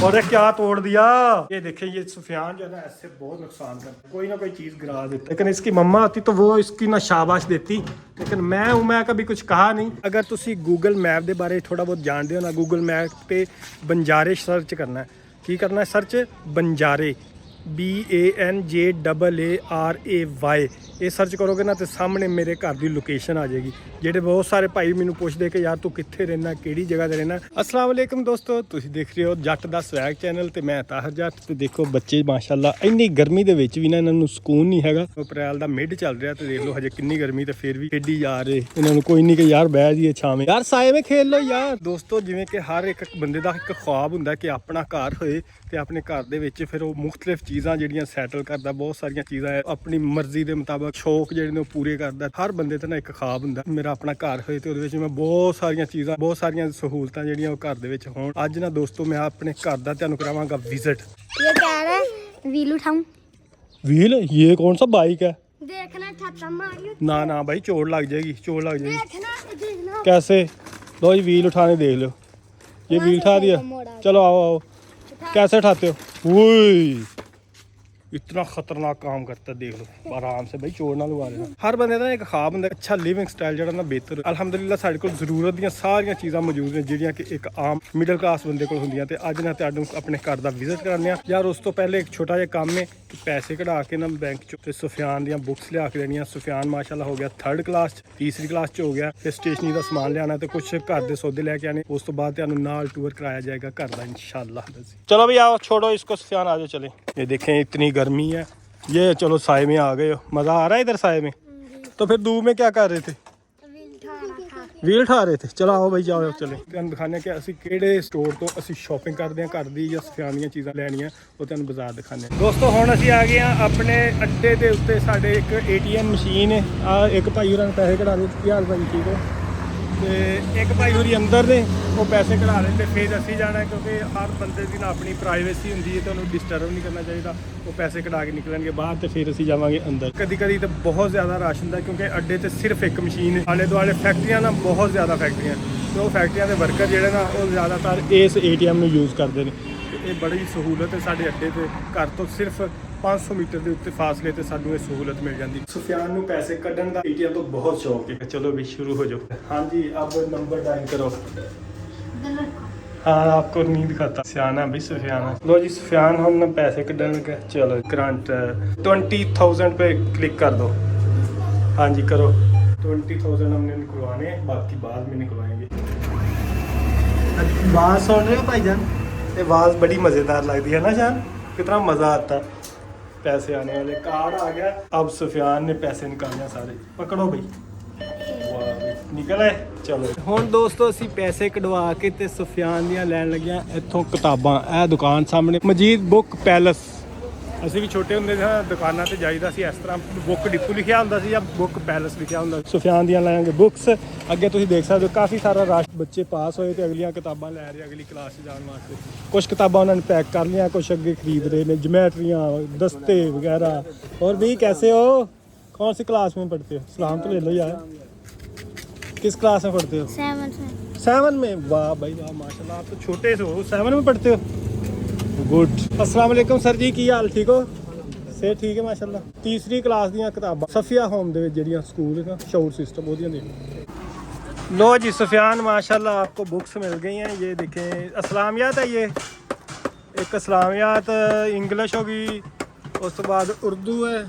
और क्या तोड़ दिया। ये देखिए ये सुफियान जो है ना ऐसे बहुत नुकसान करता है, कोई ना कोई चीज़ गिरा देता है। लेकिन इसकी मम्मा होती तो वो इसकी ना शाबाश देती, लेकिन मैं कभी कुछ कहा नहीं। अगर तुसी गूगल मैप के बारे थोड़ा बहुत जानते हो ना, गूगल मैप पे बंजारे सर्च करना है। की करना है सर्च? बंजारे BANJAARAY ये सर्च करोगे ना तो सामने मेरे घर की लोकेशन आ जाएगी। ਜਿਹੜੇ बहुत सारे भाई ਮੈਨੂੰ ਪੁੱਛਦੇ ਕਿ ਯਾਰ ਤੂੰ ਕਿੱਥੇ ਰਹਿਣਾ, ਕਿਹੜੀ ਜਗ੍ਹਾ ਤੇ ਰਹਿਣਾ। अस्सलाम वालेकुम ਦੋਸਤੋ, ਤੁਸੀਂ ਦੇਖ ਰਹੇ ਹੋ ਜੱਟ ਦਾ ਸਵੈਗ ਚੈਨਲ ਤੇ ਮੈਂ ਤਾਹਰ ਜੱਟ। ਤੇ ਦੇਖੋ ਬੱਚੇ ਮਾਸ਼ਾਅੱਲਾ ਇੰਨੀ ਗਰਮੀ ਦੇ ਵਿੱਚ ਵੀ ਨਾ ਇਹਨਾਂ ਨੂੰ ਸਕੂਨ ਨਹੀਂ ਹੈਗਾ। ਅਪ੍ਰੈਲ ਦਾ ਮਿਡ ਚੱਲ ਰਿਹਾ ਤੇ ਦੇਖ ਲਓ ਹਜੇ ਕਿੰਨੀ ਗਰਮੀ ਤੇ ਫਿਰ ਵੀ ਖੇਡੀ ਜਾ ਰਹੇ। ਇਹਨਾਂ ਨੂੰ ਕੋਈ ਨਹੀਂ ਕਿ ਯਾਰ ਬਹਿ ਜਾਈਏ ਛਾਵੇਂ, ਯਾਰ ਸਾਏ ਵਿੱਚ ਖੇਡ ਲਓ ਯਾਰ। ਦੋਸਤੋ ਜਿਵੇਂ ਕਿ ਹਰ ਇੱਕ ਬੰਦੇ ਦਾ ਇੱਕ ख्वाब ਹੁੰਦਾ ਕਿ ਆਪਣਾ ਘਰ ਹੋਏ ਤੇ ਆਪਣੇ ਘਰ ਦੇ ਵਿੱਚ ਫਿਰ ਉਹ ਮੁxtਲਿਫ ਚੀਜ਼ਾਂ ਜਿਹੜੀਆਂ ਸੈਟਲ ਕਰਦਾ, ਬਹੁਤ ਸਾਰੀਆਂ ਚੀਜ਼ਾਂ ਆਪਣੀ ਮਰਜ਼ੀ ਦੇ ਮੁਤਾਬਕ ਸ਼ੌਕ ਜਿਹੜੇ ਨੇ ਉਹ ਪੂਰੇ ਕਰਦਾ। ਹਰ ਬੰਦੇ ਤੇ ਨਾ ਇੱਕ ख्वाब ਹੁੰਦਾ ਮੇਰਾ ਆਪਣਾ ਘਰ ਹੋਏ ਤੇ ਉਹਦੇ ਵਿੱਚ ਮੈਂ ਬਹੁਤ ਸਾਰੀਆਂ ਚੀਜ਼ਾਂ, ਬਹੁਤ ਸਾਰੀਆਂ ਸਹੂਲਤਾਂ ਜਿਹੜੀਆਂ ਉਹ ਘਰ ਦੇ ਵਿੱਚ ਹੋਣ। ਅੱਜ ਨਾ ਦੋਸਤੋ ਮੈਂ ਆਪਣੇ ਘਰ ਦਾ ਤੁਹਾਨੂੰ ਕਰਾਵਾਂਗਾ ਵਿਜ਼ਿਟ। ये कह रहा है व्हील उठाऊं? व्हील? ये कौन सा बाइक है? देखना छाता मारियो। ना ना भाई चोट लग जाएगी, चोट लग जाएगी। देखना कैसे? लो जी व्हील उठाने देख लो, ये व्हील उठा दिया। चलो आओ आओ, कैसे उठाते हो? ओए इतना खतरनाक काम करता है, देख लो आराम से भाई चोट ना लगा लेना। हर बंदे का एक ख्वाब ਹੁੰਦਾ अच्छा लिविंग स्टाइल ਜਿਹੜਾ ਨਾ ਬਿਹਤਰ। ਅਲਹਮਦੁਲਿਲਾ ਸਾਡੇ ਕੋਲ ਜ਼ਰੂਰਤ ਦੀਆਂ ਸਾਰੀਆਂ ਚੀਜ਼ਾਂ ਮੌਜੂਦ ਨੇ ਜਿਹੜੀਆਂ ਕਿ ਇੱਕ ਆਮ ਮਿਡਲ ਕਲਾਸ ਬੰਦੇ ਕੋਲ ਹੁੰਦੀਆਂ। ਤੇ ਅੱਜ ਨਾ ਤੁਹਾਨੂੰ ਆਪਣੇ ਘਰ ਦਾ ਵਿਜ਼ਿਟ ਕਰਾਉਂਦੇ ਆ। ਯਾਰ ਉਸ ਤੋਂ ਪਹਿਲੇ ਇੱਕ ਛੋਟਾ ਜਿਹਾ ਕੰਮ ਹੈ ਕਿ ਪੈਸੇ ਕਢਾ ਕੇ ਨਾ ਬੈਂਕ ਚੋਂ ਤੇ ਸੁਫਿਆਨ ਦੀਆਂ ਬੁੱਕਸ ਲਿਆ ਕੇ ਦੇਣੀਆਂ। ਸੁਫਿਆਨ ਮਾਸ਼ਾਅੱਲਾ ਹੋ ਗਿਆ 3rd ਕਲਾਸ ਚ, ਤੀਸਰੀ ਕਲਾਸ ਚ ਹੋ ਗਿਆ। ਤੇ ਸਟੇਸ਼ਨਰੀ ਦਾ ਸਮਾਨ ਲਿਆਣਾ ਤੇ ਕੁਝ ਘਰ ਦੇ ਸੌਦੇ ਲੈ ਕੇ ਆਣੇ। ਉਸ ਤੋਂ ਬਾਅਦ ਤੁਹਾਨੂੰ ਨਾਲ ਟੂਰ ਕਰਾਇਆ ਜਾਏਗਾ ਘਰ ਦਾ इंशाल्लाह। चलो भाई आओ, छोड़ो इसको सुफियान, आ जाओ चले। ये देखें इतनी गर्मी है। ये चलो साए में आ गए हो, मज़ा आ रहा है इधर साए में। तो फिर धूप में क्या कर रहे थे? व्हील उठा रहे थे। चलो आओ भाई जाओ चले। ਤੁਹਾਨੂੰ ਦਿਖਾਣੇ ਕਿ ਅਸੀਂ ਕਿਹੜੇ ਸਟੋਰ ਤੋਂ ਅਸੀਂ ਸ਼ਾਪਿੰਗ ਕਰਦੇ ਹਾਂ ਘਰ ਦੀ ਜਾਂ ਸੁਫਿਆਨ ਦੀਆਂ ਚੀਜ਼ਾਂ ਲੈਣੀਆਂ, ਉਹ ਤੁਹਾਨੂੰ ਬਾਜ਼ਾਰ ਦਿਖਾਣੇ। ਦੋਸਤੋ ਹੁਣ ਅਸੀਂ ਆ ਗਏ ਹਾਂ ਆਪਣੇ ਅੱਡੇ ਦੇ ਉੱਤੇ। ਸਾਡੇ ਇੱਕ ATM ਮਸ਼ੀਨ ਹੈ। ਆ ਇੱਕ ਭਾਈ ਹੋਰਾਂ ਨੇ ਪੈਸੇ ਕਢਾ ਲਏ। ਕੀ ਹਾਲ ਭਾਈ, ਠੀਕ ਹੋ? ਤੇ ਇੱਕ ਭਾਈ ਹੋਰੀ ਅੰਦਰ ਨੇ, ਉਹ ਪੈਸੇ ਕਢਾ ਰਹੇ ਤੇ ਫਿਰ ਅਸੀਂ ਜਾਣਾ, ਕਿਉਂਕਿ ਹਰ ਬੰਦੇ ਦੀ ਨਾ ਆਪਣੀ ਪ੍ਰਾਈਵੇਸੀ ਹੁੰਦੀ ਹੈ ਤੇ ਉਹਨੂੰ ਡਿਸਟਰਬ ਨਹੀਂ ਕਰਨਾ ਚਾਹੀਦਾ। ਉਹ ਪੈਸੇ ਕਢਾ ਕੇ ਨਿਕਲਣਗੇ ਬਾਹਰ ਤੇ ਫਿਰ ਅਸੀਂ ਜਾਵਾਂਗੇ ਅੰਦਰ। ਕਦੀ ਕਦੀ ਤਾਂ ਬਹੁਤ ਜ਼ਿਆਦਾ ਰਸ਼ ਹੁੰਦਾ ਕਿਉਂਕਿ ਅੱਡੇ ਤੇ ਸਿਰਫ ਇੱਕ ਮਸ਼ੀਨ ਹੈ। ਆਲੇ ਦੁਆਲੇ ਫੈਕਟਰੀਆਂ ਨਾ, ਬਹੁਤ ਜ਼ਿਆਦਾ ਫੈਕਟਰੀਆਂ, ਤੇ ਉਹ ਫੈਕਟਰੀਆਂ ਦੇ ਵਰਕਰ ਜਿਹੜੇ ਨਾ ਉਹ ਜ਼ਿਆਦਾਤਰ ਇਸ ATM ਨੂੰ ਯੂਜ਼ ਕਰਦੇ ਨੇ। ਤੇ ਇਹ ਬੜੀ ਸਹੂਲਤ ਹੈ ਸਾਡੇ ਅੱਡੇ ਤੇ। ਘਰ ਤੋਂ ਸਿਰਫ 500 ਮੀਟਰ ਦੇ ਉੱਤੇ ਫਾਸਲੇ ਤੇ ਸਾਨੂੰ ਇਹ ਸਹੂਲਤ ਮਿਲ ਜਾਂਦੀ। ਸੁਫਿਆਨ ਨੂੰ ਪੈਸੇ ਕੱਢਣ ਦਾ ATM ਤੋਂ ਬਹੁਤ ਸ਼ੌਕ ਹੈ। ਚਲੋ ਵੀ ਸ਼ੁਰੂ ਹੋ ਜਾਓ। ਹਾਂਜੀ अब नंबर डायल करो। हाँ आपको नहीं दिखाता। सियाना भी सुफियान। लो जी सुफियान हम ना पैसे कढ़ने लगे। चलो करंट 20,000 पे क्लिक कर दो। हाँ जी करो। 20,000 हमने निकलवाने, बाकी बाद में निकलवाएंगे। आवाज़ सुन रहे हो भाईजान? ये आवाज़ बड़ी मज़ेदार लगती है ना जान, कितना मज़ा आता है। पैसे आने वाले, कार्ड आ गया। अब सुफियान ने पैसे निकाले सारे। पकड़ो भाई, ਨਿਕਲ ਆਏ। ਚਲੋ ਹੁਣ ਦੋਸਤੋ ਅਸੀਂ ਪੈਸੇ ਕਢਵਾ ਕੇ ਤੇ ਸੁਫਿਆਨ ਦੀਆਂ ਲੈਣ ਲੱਗਿਆ ਇੱਥੋਂ ਕਿਤਾਬਾਂ। ਇਹ ਦੁਕਾਨ ਸਾਹਮਣੇ ਮਜੀਦ ਬੁੱਕ ਪੈਲਸ। ਅਸੀਂ ਵੀ ਛੋਟੇ ਹੁੰਦੇ ਸਾਂ ਦੁਕਾਨਾਂ ਤੇ ਜਾਈਦਾ ਸੀ, ਇਸ ਤਰ੍ਹਾਂ ਬੁੱਕ ਡਿਪੂ ਲਿਖਿਆ ਹੁੰਦਾ ਸੀ ਜਾਂ ਬੁੱਕ ਪੈਲਸ ਲਿਖਿਆ ਹੁੰਦਾ। ਸੁਫਿਆਨ ਦੀਆਂ ਲਾਂਗੇ ਬੁੱਕਸ। ਅੱਗੇ ਤੁਸੀਂ ਦੇਖ ਸਕਦੇ ਹੋ ਕਾਫੀ ਸਾਰਾ ਰਸ਼, ਬੱਚੇ ਪਾਸ ਹੋਏ ਤੇ ਅਗਲੀਆਂ ਕਿਤਾਬਾਂ ਲੈ ਰਹੇ ਅਗਲੀ ਕਲਾਸ 'ਚ ਜਾਣ ਵਾਸਤੇ। ਕੁਝ ਕਿਤਾਬਾਂ ਉਹਨਾਂ ਨੇ ਪੈਕ ਕਰ ਲਈਆਂ, ਕੁਝ ਅੱਗੇ ਖਰੀਦ ਰਹੇ ਨੇ, ਜਮੈਟਰੀਆਂ, दस्ते वगैरह। और भी कैसे हो? कौन सी क्लास में पढ़ते हो? सलाम तो ले लो यार। किस क्लास में पढ़ते हो? 7 में। वाह भाई वाह, माशाल्लाह आप तो छोटे से हो, 7 में पढ़ते हो। गुड। अस्सलाम वालेकुम सर जी, की हाल, ठीक हो? से ठीक है माशाल्लाह। तीसरी क्लास ਦੀਆਂ ਕਿਤਾਬਾਂ ਸਫੀਆ ਹੋਮ ਦੇ ਵਿੱਚ ਜਿਹੜੀਆਂ ਸਕੂਲ ਦਾ ਸ਼ੌਰ सिस्टम ਉਹਦੀਆਂ ਦੇ। लो जी सुफियान माशाल्लाह आपको बुक्स मिल गई हैं। ये देखें असलामियात है, ये एक असलामियात इंग्लिश होगी, उस तो बाद उर्दू है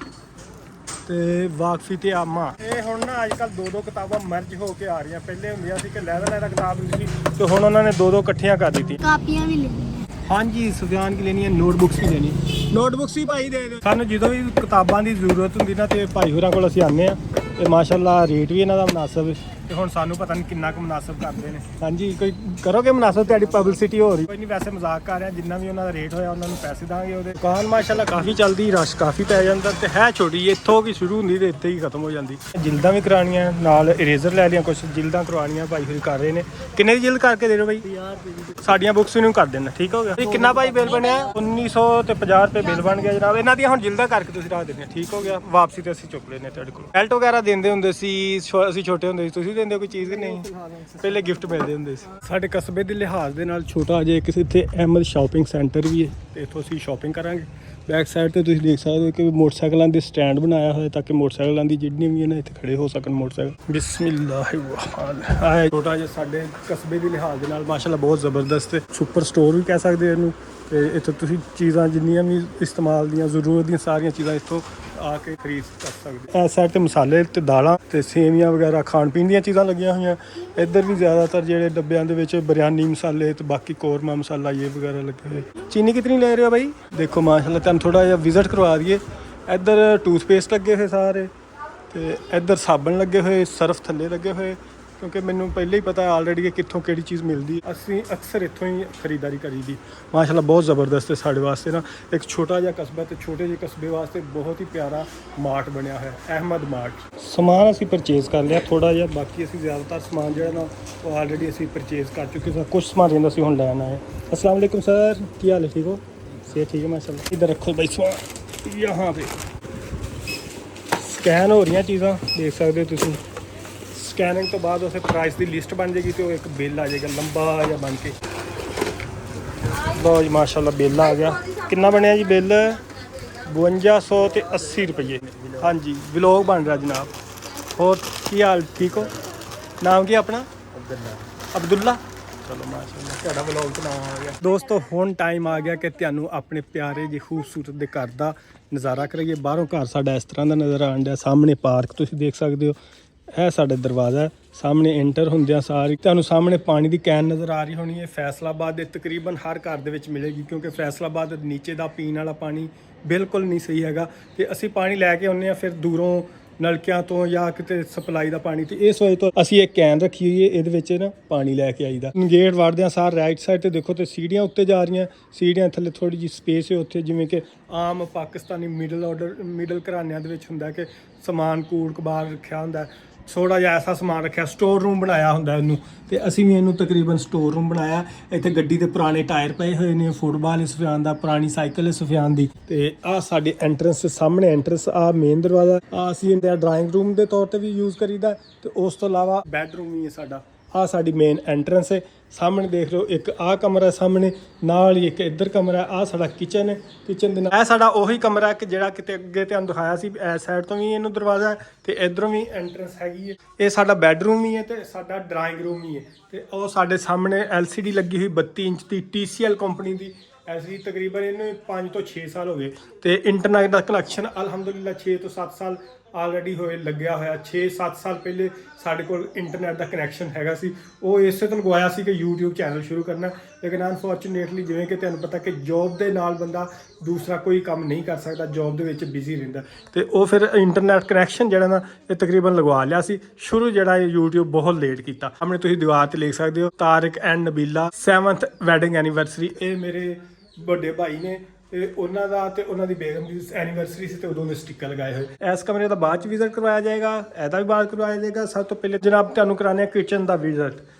ਤੇ ਵਾਕਫੀ ਤੇ ਆਮਾ। ਇਹ ਹੁਣ ਨਾ ਅੱਜ ਕੱਲ੍ਹ 2-2 ਕਿਤਾਬਾਂ ਮਰਜ ਹੋ ਕੇ ਆ ਰਹੀਆਂ। ਪਹਿਲੇ ਹੁੰਦੀਆਂ ਸੀ ਕਿ ਲਹਿਦਾ ਕਿਤਾਬ ਹੁੰਦੀ ਸੀ ਤੇ ਹੁਣ ਉਹਨਾਂ ਨੇ 2-2 ਇਕੱਠੀਆਂ ਕਰ ਦਿੱਤੀ। ਕਾਪੀਆਂ ਵੀ ਲੈਣੀਆਂ। ਹਾਂਜੀ ਸੁਫਿਆਨ ਕੀ ਲੈਣੀ ਹੈ, ਨੋਟਬੁੱਕਸ ਵੀ ਲੈਣੀ। ਨੋਟਬੁੱਕਸ ਵੀ ਭਾਈ ਦੇ ਦਿਓ ਸਾਨੂੰ। ਜਦੋਂ ਵੀ ਕਿਤਾਬਾਂ ਦੀ ਜ਼ਰੂਰਤ ਹੁੰਦੀ ਨਾ ਤੇ ਭਾਈ ਹੋਰਾਂ ਕੋਲ ਅਸੀਂ ਆਉਂਦੇ ਹਾਂ। ਤੇ ਮਾਸ਼ਾਅੱਲਾ ਰੇਟ ਵੀ ਇਹਨਾਂ ਦਾ ਮੁਨਾਸਬ ਹੈ। ਤੇ ਹੁਣ ਸਾਨੂੰ ਪਤਾ ਨਹੀਂ ਕਿੰਨਾ ਕੁ ਮੁਨਾਸਬ ਕਰਦੇ ਨੇ। ਹਾਂਜੀ ਕੋਈ ਕਰੋਗੇ ਮੁਨਾਸਬ, ਤੁਹਾਡੀ ਪਬਲਿਸਿਟੀ ਹੋ ਰਹੀ। ਕੋਈ ਨਹੀਂ ਵੈਸੇ ਮਜ਼ਾਕ ਕਰ ਰਿਹਾ, ਜਿੰਨਾ ਵੀ ਉਹਨਾਂ ਦਾ ਰੇਟ ਹੋਇਆ ਉਹਨਾਂ ਨੂੰ ਪੈਸੇ ਦਾਂਗੇ। ਉਹਦੇ ਦੁਕਾਨ ਮਾਸ਼ਾਅੱਲਾ ਕਾਫੀ ਚੱਲਦੀ, ਰਸ਼ ਕਾਫੀ ਪੈ ਜਾਂਦਾ ਤੇ ਹੈ ਛੋਟੀ। ਇੱਥੋਂ ਕੀ ਸ਼ੁਰੂ ਹੁੰਦੀ ਤੇ ਇੱਥੇ ਹੀ ਖਤਮ ਹੋ ਜਾਂਦੀ। ਜਿਲਦਾਂ ਵੀ ਕਰਾਉਣੀਆਂ, ਨਾਲ ਇਰੇਜ਼ਰ ਲੈ ਲਿਆ, ਕੁਝ ਜਿਲਦਾਂ ਕਰਵਾਉਣੀਆਂ ਭਾਈ ਹੋਰੀ ਕਰ ਰਹੇ ਨੇ। ਕਿੰਨੇ ਦੀ ਜਿਲਦ ਕਰਕੇ ਦੇ ਰਹੇ ਭਾਈ? 50 ਰੁਪਏ। ਸਾਡੀਆਂ ਬੁੱਕਸ ਨੂੰ ਕਰ ਦੇਣਾ, ਠੀਕ ਹੋ ਗਿਆ। ਕਿੰਨਾ ਭਾਈ ਬਿੱਲ ਬਣਿਆ? 1900 ਤੇ 50 ਰੁਪਏ ਬਿੱਲ ਬਣ ਗਿਆ ਜਨਾਬ। ਇਹਨਾਂ ਦੀਆਂ ਹੁਣ ਜਿਲਦਾਂ ਕਰਕੇ ਤੁਸੀਂ ਰੱਖ ਦਿੰਦੇ, ਠੀਕ ਹੋ ਗਿਆ। ਵਾਪਸੀ ਤੇ ਅਸੀਂ ਚੁੱਕ ਲੈਨੇ ਤੁਹਾਡੇ ਕੋਲ। ਬੈਲਟ ਵਗੈਰਾ ਦਿੰਦੇ ਹੁੰਦੇ ਸੀ ਅਸੀਂ ਛੋਟੇ ਹੁੰਦੇ ਸੀ, ਤੁਸੀਂ ਦਿੰਦੇ ਹੋ ਕੋਈ ਚੀਜ਼ ਕਿ ਨਹੀਂ? ਪਹਿਲੇ ਗਿਫਟ ਮਿਲਦੇ ਹੁੰਦੇ ਸੀ। ਸਾਡੇ ਕਸਬੇ ਦੇ ਲਿਹਾਜ਼ ਦੇ ਨਾਲ ਛੋਟਾ ਜਿਹਾ ਕਿਸੇ ਇੱਥੇ ਅਹਿਮਦ ਸ਼ਾਪਿੰਗ ਸੈਂਟਰ ਵੀ ਹੈ ਤੇ ਇੱਥੋਂ ਅਸੀਂ ਸ਼ਾਪਿੰਗ ਕਰਾਂਗੇ। ਬੈਕ ਸਾਈਡ ਤੇ ਤੁਸੀਂ ਦੇਖ ਸਕਦੇ ਹੋ ਕਿ ਮੋਟਰਸਾਈਕਲਾਂ ਦੇ ਸਟੈਂਡ ਬਣਾਇਆ ਹੋਇਆ ਤਾਂ ਕਿ ਮੋਟਰਸਾਈਕਲਾਂ ਦੀ ਜਿਹੜੀਆਂ ਵੀ ਨੇ ਇੱਥੇ ਖੜੇ ਹੋ ਸਕਣ ਮੋਟਰਸਾਈਕਲ। ਬਿਸਮਿਲ੍ਲਾਹਿਰ ਆਹ ਛੋਟਾ ਜਿਹਾ ਸਾਡੇ ਕਸਬੇ ਦੇ ਲਿਹਾਜ਼ ਦੇ ਨਾਲ ਮਾਸ਼ਾਅੱਲਾ ਬਹੁਤ ਜ਼ਬਰਦਸਤ ਸੁਪਰ ਸਟੋਰ ਵੀ ਕਹਿ ਸਕਦੇ ਇਹਨੂੰ। ਤੇ ਇੱਥੋਂ ਤੁਸੀਂ ਚੀਜ਼ਾਂ ਜਿੰਨੀਆਂ ਵੀ ਇਸਤੇਮਾਲ ਦੀਆਂ ਜ਼ਰੂਰਤ ਦੀਆਂ ਸਾਰੀਆਂ ਚੀਜ਼ਾਂ ਇੱਥੋਂ ਆ ਕੇ ਖਰੀਦ ਕਰ ਸਕਦੇ। ਇਸ ਸਾਈਡ ਤੇ ਮਸਾਲੇ ਤੇ ਦਾਲਾਂ ਤੇ ਸੇਵੀਆਂ ਵਗੈਰਾ ਖਾਣ ਪੀਣ ਦੀਆਂ ਚੀਜ਼ਾਂ ਲੱਗੀਆਂ ਹੋਈਆਂ। ਇੱਧਰ ਵੀ ਜ਼ਿਆਦਾਤਰ ਜਿਹੜੇ ਡੱਬਿਆਂ ਦੇ ਵਿੱਚ ਬਿਰਿਆਨੀ ਮਸਾਲੇ ਤੇ ਬਾਕੀ ਕੋਰਮਾ ਮਸਾਲਾ ਇਹ ਵਗੈਰਾ ਲੱਗੇ ਹੋਏ। ਚੀਨੀ ਕਿਤਨੀ ਲੈ ਰਹੇ ਹੋ ਬਾਈ? ਦੇਖੋ ਮਾਸ਼ਾਅੱਲਾ ਤੁਹਾਨੂੰ ਥੋੜਾ ਜਿਹਾ ਵਿਜ਼ਿਟ ਕਰਵਾ ਦਈਏ। ਇੱਧਰ ਟੂਥਪੇਸਟ ਲੱਗੇ ਹੋਏ ਸਾਰੇ ਤੇ ਇੱਧਰ ਸਾਬਣ ਲੱਗੇ ਹੋਏ, ਸਰਫ ਥੱਲੇ ਲੱਗੇ ਹੋਏ ਕਿਉਂਕਿ ਮੈਨੂੰ ਪਹਿਲਾਂ ਹੀ ਪਤਾ ਆਲਰੇਡੀ ਕਿ ਕਿੱਥੋਂ ਕਿਹੜੀ ਚੀਜ਼ ਮਿਲਦੀ। ਅਸੀਂ ਅਕਸਰ ਇੱਥੋਂ ਹੀ ਖਰੀਦਦਾਰੀ ਕਰੀਦੀ। ਮਾਸ਼ਾਅੱਲਾ ਬਹੁਤ ਜ਼ਬਰਦਸਤ ਹੈ ਸਾਡੇ ਵਾਸਤੇ ਨਾ ਇੱਕ ਛੋਟਾ ਜਿਹਾ ਕਸਬਾ ਤੇ ਛੋਟੇ ਜਿਹੇ ਕਸਬੇ ਵਾਸਤੇ ਬਹੁਤ ਹੀ ਪਿਆਰਾ ਮਾਰਟ ਬਣਿਆ ਹੋਇਆ ਅਹਿਮਦ ਮਾਰਟ। ਸਮਾਨ ਅਸੀਂ ਪਰਚੇਜ਼ ਕਰ ਲਿਆ ਥੋੜਾ ਜਿਹਾ, ਬਾਕੀ ਅਸੀਂ ਜ਼ਿਆਦਾਤਰ ਸਮਾਨ ਜਿਹੜਾ ਨਾ ਉਹ ਆਲਰੇਡੀ ਅਸੀਂ ਪਰਚੇਜ਼ ਕਰ ਚੁੱਕੇ ਸਾਂ। ਕੁਝ ਸਮਾਨ ਰਹਿੰਦਾ ਸੀ ਹੁਣ ਲੈਣ ਆਏ। अस्सलाम वालेकुम सर, ਕੀ ਹਾਲ ਹੈ? ठीक हो? सेहत ठीक है माशाल्लाह। इधर रखो भाई समान। यहाँ पे ਸਕੈਨ ਹੋ ਰਹੀਆਂ ਚੀਜ਼ਾਂ ਦੇਖ ਸਕਦੇ ਹੋ ਤੁਸੀਂ। ਸਕੈਨਿੰਗ ਤੋਂ ਬਾਅਦ ਉਸੇ ਪ੍ਰਾਈਸ ਦੀ ਲਿਸਟ ਬਣ ਜਾਏਗੀ ਤੇ ਉਹ ਇੱਕ ਬਿੱਲ ਆ ਜਾਏਗਾ ਲੰਬਾ ਜਿਹਾ ਬਣ ਕੇ। ਲਓ ਜੀ ਮਾਸ਼ਾਅੱਲਾ ਬਿੱਲ ਆ ਗਿਆ। ਕਿੰਨਾ ਬਣਿਆ ਜੀ ਬਿੱਲ? 5200 ਤੇ 80 ਰੁਪਏ। ਹਾਂਜੀ ਵਲੌਗ ਬਣ ਰਿਹਾ ਜਨਾਬ। ਹੋਰ ਕੀ ਹਾਲ? ਠੀਕ ਹੋ? ਨਾਮ ਕੀ ਆਪਣਾ? ਅਬਦੁੱਲਾ। ਚਲੋ ਮਾਸ਼ਾਅੱਲਾ ਤੁਹਾਡਾ ਵਲੌਗ ਤੇ ਨਾਮ ਆ ਗਿਆ। ਦੋਸਤੋ ਹੁਣ ਟਾਈਮ ਆ ਗਿਆ ਕਿ ਤੁਹਾਨੂੰ ਆਪਣੇ ਪਿਆਰੇ ਜਿਹੇ ਖੂਬਸੂਰਤ ਦੇ ਘਰ ਦਾ ਨਜ਼ਾਰਾ ਕਰਾਈਏ। ਬਾਹਰੋਂ ਘਰ ਸਾਡਾ ਇਸ ਤਰ੍ਹਾਂ ਦਾ ਨਜ਼ਰ ਆਉਣ ਡਿਆ। ਸਾਹਮਣੇ ਪਾਰਕ ਤੁਸੀਂ ਦੇਖ ਸਕਦੇ ਹੋ। ਇਹ ਸਾਡਾ ਦਰਵਾਜ਼ਾ ਸਾਹਮਣੇ ਐਂਟਰ ਹੁੰਦਿਆਂ ਸਾਰੀ ਤੁਹਾਨੂੰ ਸਾਹਮਣੇ ਪਾਣੀ ਦੀ ਕੈਨ ਨਜ਼ਰ ਆ ਰਹੀ ਹੋਣੀ ਹੈ। ਫੈਸਲਾਬਾਦ ਦੇ ਤਕਰੀਬਨ ਹਰ ਘਰ ਦੇ ਵਿੱਚ ਮਿਲੇਗੀ ਕਿਉਂਕਿ ਫੈਸਲਾਬਾਦ ਨੀਚੇ ਦਾ ਪੀਣ ਵਾਲਾ ਪਾਣੀ ਬਿਲਕੁਲ ਨਹੀਂ ਸਹੀ ਹੈਗਾ ਤੇ ਅਸੀਂ ਪਾਣੀ ਲੈ ਕੇ ਆਉਂਦੇ ਹਾਂ ਫਿਰ ਦੂਰੋਂ ਨਲਕਿਆਂ ਤੋਂ ਜਾਂ ਕਿਤੇ ਸਪਲਾਈ ਦਾ ਪਾਣੀ। ਤੇ ਇਸ ਵਜ੍ਹਾ ਤੋਂ ਅਸੀਂ ਇੱਕ ਕੈਨ ਰੱਖੀ ਹੋਈ ਹੈ, ਇਹਦੇ ਵਿੱਚ ਨਾ ਪਾਣੀ ਲੈ ਕੇ ਆਈਦਾ। ਗੇਟ ਵੜਦਿਆਂ ਸਾਰ ਰਾਈਟ ਸਾਈਡ ਤੇ ਦੇਖੋ ਤੇ ਸੀੜੀਆਂ ਉੱਤੇ ਜਾ ਰਹੀਆਂ। ਸੀੜੀਆਂ ਥੱਲੇ ਥੋੜੀ ਜਿਹੀ ਸਪੇਸ ਹੈ ਉੱਥੇ, ਜਿਵੇਂ ਕਿ ਆਮ ਪਾਕਿਸਤਾਨੀ ਮਿਡਲ ਘਰਾਨਿਆਂ ਦੇ ਵਿੱਚ ਹੁੰਦਾ ਕਿ ਸਮਾਨ ਕੂੜ ਕਬਾੜ ਰੱਖਿਆ ਹੁੰਦਾ। ਥੋੜਾ ਜਿਹਾ ਐਸਾ ਸਮਾਨ ਰੱਖਿਆ, ਸਟੋਰ ਰੂਮ ਬਣਾਇਆ ਹੁੰਦਾ ਇਹਨੂੰ। ਤੇ ਅਸੀਂ ਵੀ ਇਹਨੂੰ ਤਕਰੀਬਨ ਸਟੋਰ ਰੂਮ ਬਣਾਇਆ। ਇੱਥੇ ਗੱਡੀ ਦੇ ਪੁਰਾਣੇ ਟਾਇਰ ਪਏ ਹੋਏ ਨੇ, ਫੁੱਟਬਾਲ ਹੈ ਸੁਫਿਆਨ ਦਾ, ਪੁਰਾਣੀ ਸਾਈਕਲ ਹੈ ਸੁਫਿਆਨ ਦੀ। ਤੇ ਆਹ ਸਾਡੇ ਐਂਟਰੈਂਸ ਸਾਹਮਣੇ ਐਂਟਰੈਂਸ ਆ ਮੇਨ ਦਰਵਾਜ਼ਾ। ਆ ਅਸੀਂ ਇਹਦਾ ਡਰਾਇੰਗ ਰੂਮ ਦੇ ਤੌਰ ਤੇ ਵੀ ਯੂਜ਼ ਕਰੀਦਾ ਤੇ ਉਸ ਤੋਂ ਇਲਾਵਾ ਬੈਡਰੂਮ ਵੀ ਹੈ ਸਾਡਾ। ਆ ਸਾਡੀ ਮੇਨ ਐਂਟਰੈਂਸ ਹੈ। ਸਾਹਮਣੇ ਦੇਖ ਲਓ ਇੱਕ ਆਹ ਕਮਰਾ ਸਾਹਮਣੇ, ਨਾਲ ਹੀ ਇੱਕ ਇੱਧਰ ਕਮਰਾ। ਆ ਸਾਡਾ ਕਿਚਨ ਹੈ। ਕਿਚਨ ਦੇ ਨਾਲ ਇਹ ਸਾਡਾ ਉਹੀ ਕਮਰਾ ਕਿ ਜਿਹੜਾ ਕਿਤੇ ਅੱਗੇ ਤੁਹਾਨੂੰ ਦਿਖਾਇਆ ਸੀ। ਇਸ ਸਾਈਡ ਤੋਂ ਵੀ ਇਹਨੂੰ ਦਰਵਾਜ਼ਾ ਹੈ ਤੇ ਇੱਧਰੋਂ ਵੀ ਐਂਟਰੈਂਸ ਹੈਗੀ ਹੈ। ਇਹ ਸਾਡਾ ਬੈਡਰੂਮ ਵੀ ਹੈ ਤੇ ਸਾਡਾ ਡਰਾਇੰਗ ਰੂਮ ਵੀ ਹੈ। ਤੇ ਉਹ ਸਾਡੇ ਸਾਹਮਣੇ LCD ਲੱਗੀ ਹੋਈ 32 ਇੰਚ ਦੀ TCL ਕੰਪਨੀ ਦੀ। ਅਸੀਂ ਤਕਰੀਬਨ ਇਹਨੂੰ 5 ਤੋਂ 6 ਸਾਲ ਹੋ ਗਏ ਤੇ ਇੰਟਰਨੈਟ ਦਾ ਕਨੈਕਸ਼ਨ ਅਲਹਮਦੁਲਿਲਾ 6 ਤੋਂ 7 ਸਾਲ ਆਲਰੇਡੀ ਹੋਏ ਲੱਗਿਆ ਹੋਇਆ। 6-7 ਸਾਲ ਪਹਿਲੇ ਸਾਡੇ ਕੋਲ ਇੰਟਰਨੈਟ ਦਾ ਕਨੈਕਸ਼ਨ ਹੈਗਾ ਸੀ। ਉਹ ਇਸੇ ਤੋਂ ਲਗਵਾਇਆ ਸੀ ਕਿ YouTube ਚੈਨਲ ਸ਼ੁਰੂ ਕਰਨਾ, ਲੇਕਿਨ ਅਨਫੋਰਚੂਨੇਟਲੀ ਜਿਵੇਂ ਕਿ ਤੁਹਾਨੂੰ ਪਤਾ ਕਿ ਜੌਬ ਦੇ ਨਾਲ ਬੰਦਾ ਦੂਸਰਾ ਕੋਈ ਕੰਮ ਨਹੀਂ ਕਰ ਸਕਦਾ, ਜੌਬ ਦੇ ਵਿੱਚ ਬਿਜ਼ੀ ਰਹਿੰਦਾ। ਤੇ ਉਹ ਫਿਰ ਇੰਟਰਨੈਟ ਕਨੈਕਸ਼ਨ ਜਿਹੜਾ ਨਾ ਇਹ ਤਕਰੀਬਨ ਲਗਵਾ ਲਿਆ ਸੀ। ਸ਼ੁਰੂ ਜਿਹੜਾ ਇਹ YouTube ਬਹੁਤ ਲੇਟ ਕੀਤਾ। ਸਾਹਮਣੇ ਤੁਸੀਂ ਦੀਵਾਰ ਤੇ ਲਿਖ ਸਕਦੇ ਹੋ ਤਾਰਿਕ ਐਂਡ ਨਬੀਲਾ 7th ਵੈਡਿੰਗ ਐਨੀਵਰਸਰੀ। ਇਹ ਮੇਰੇ ਵੱਡੇ ਭਾਈ ਨੇ ਤੇ ਉਹਨਾਂ ਦਾ ਤੇ ਉਹਨਾਂ ਦੀ ਬੇਗਮ ਦੀ ਐਨੀਵਰਸਰੀ ਸੀ ਤੇ ਉਦੋਂ ਦੇ ਸਟicker ਲਗਾਏ ਹੋਏ। ਇਸ ਕਮਰੇ ਦਾ ਬਾਅਦ ਚ ਵਿਜ਼ਿਟ ਕਰਵਾਇਆ ਜਾਏਗਾ, ਇਹਦਾ ਵੀ ਬਾਅਦ ਕਰਵਾਇਆ ਜਾਏਗਾ। ਸਭ ਤੋਂ ਪਹਿਲੇ ਜਨਾਬ ਤੁਹਾਨੂੰ ਕਰਾਉਂਦੇ ਆ ਕਿਚਨ ਦਾ ਵਿਜ਼ਿਟ।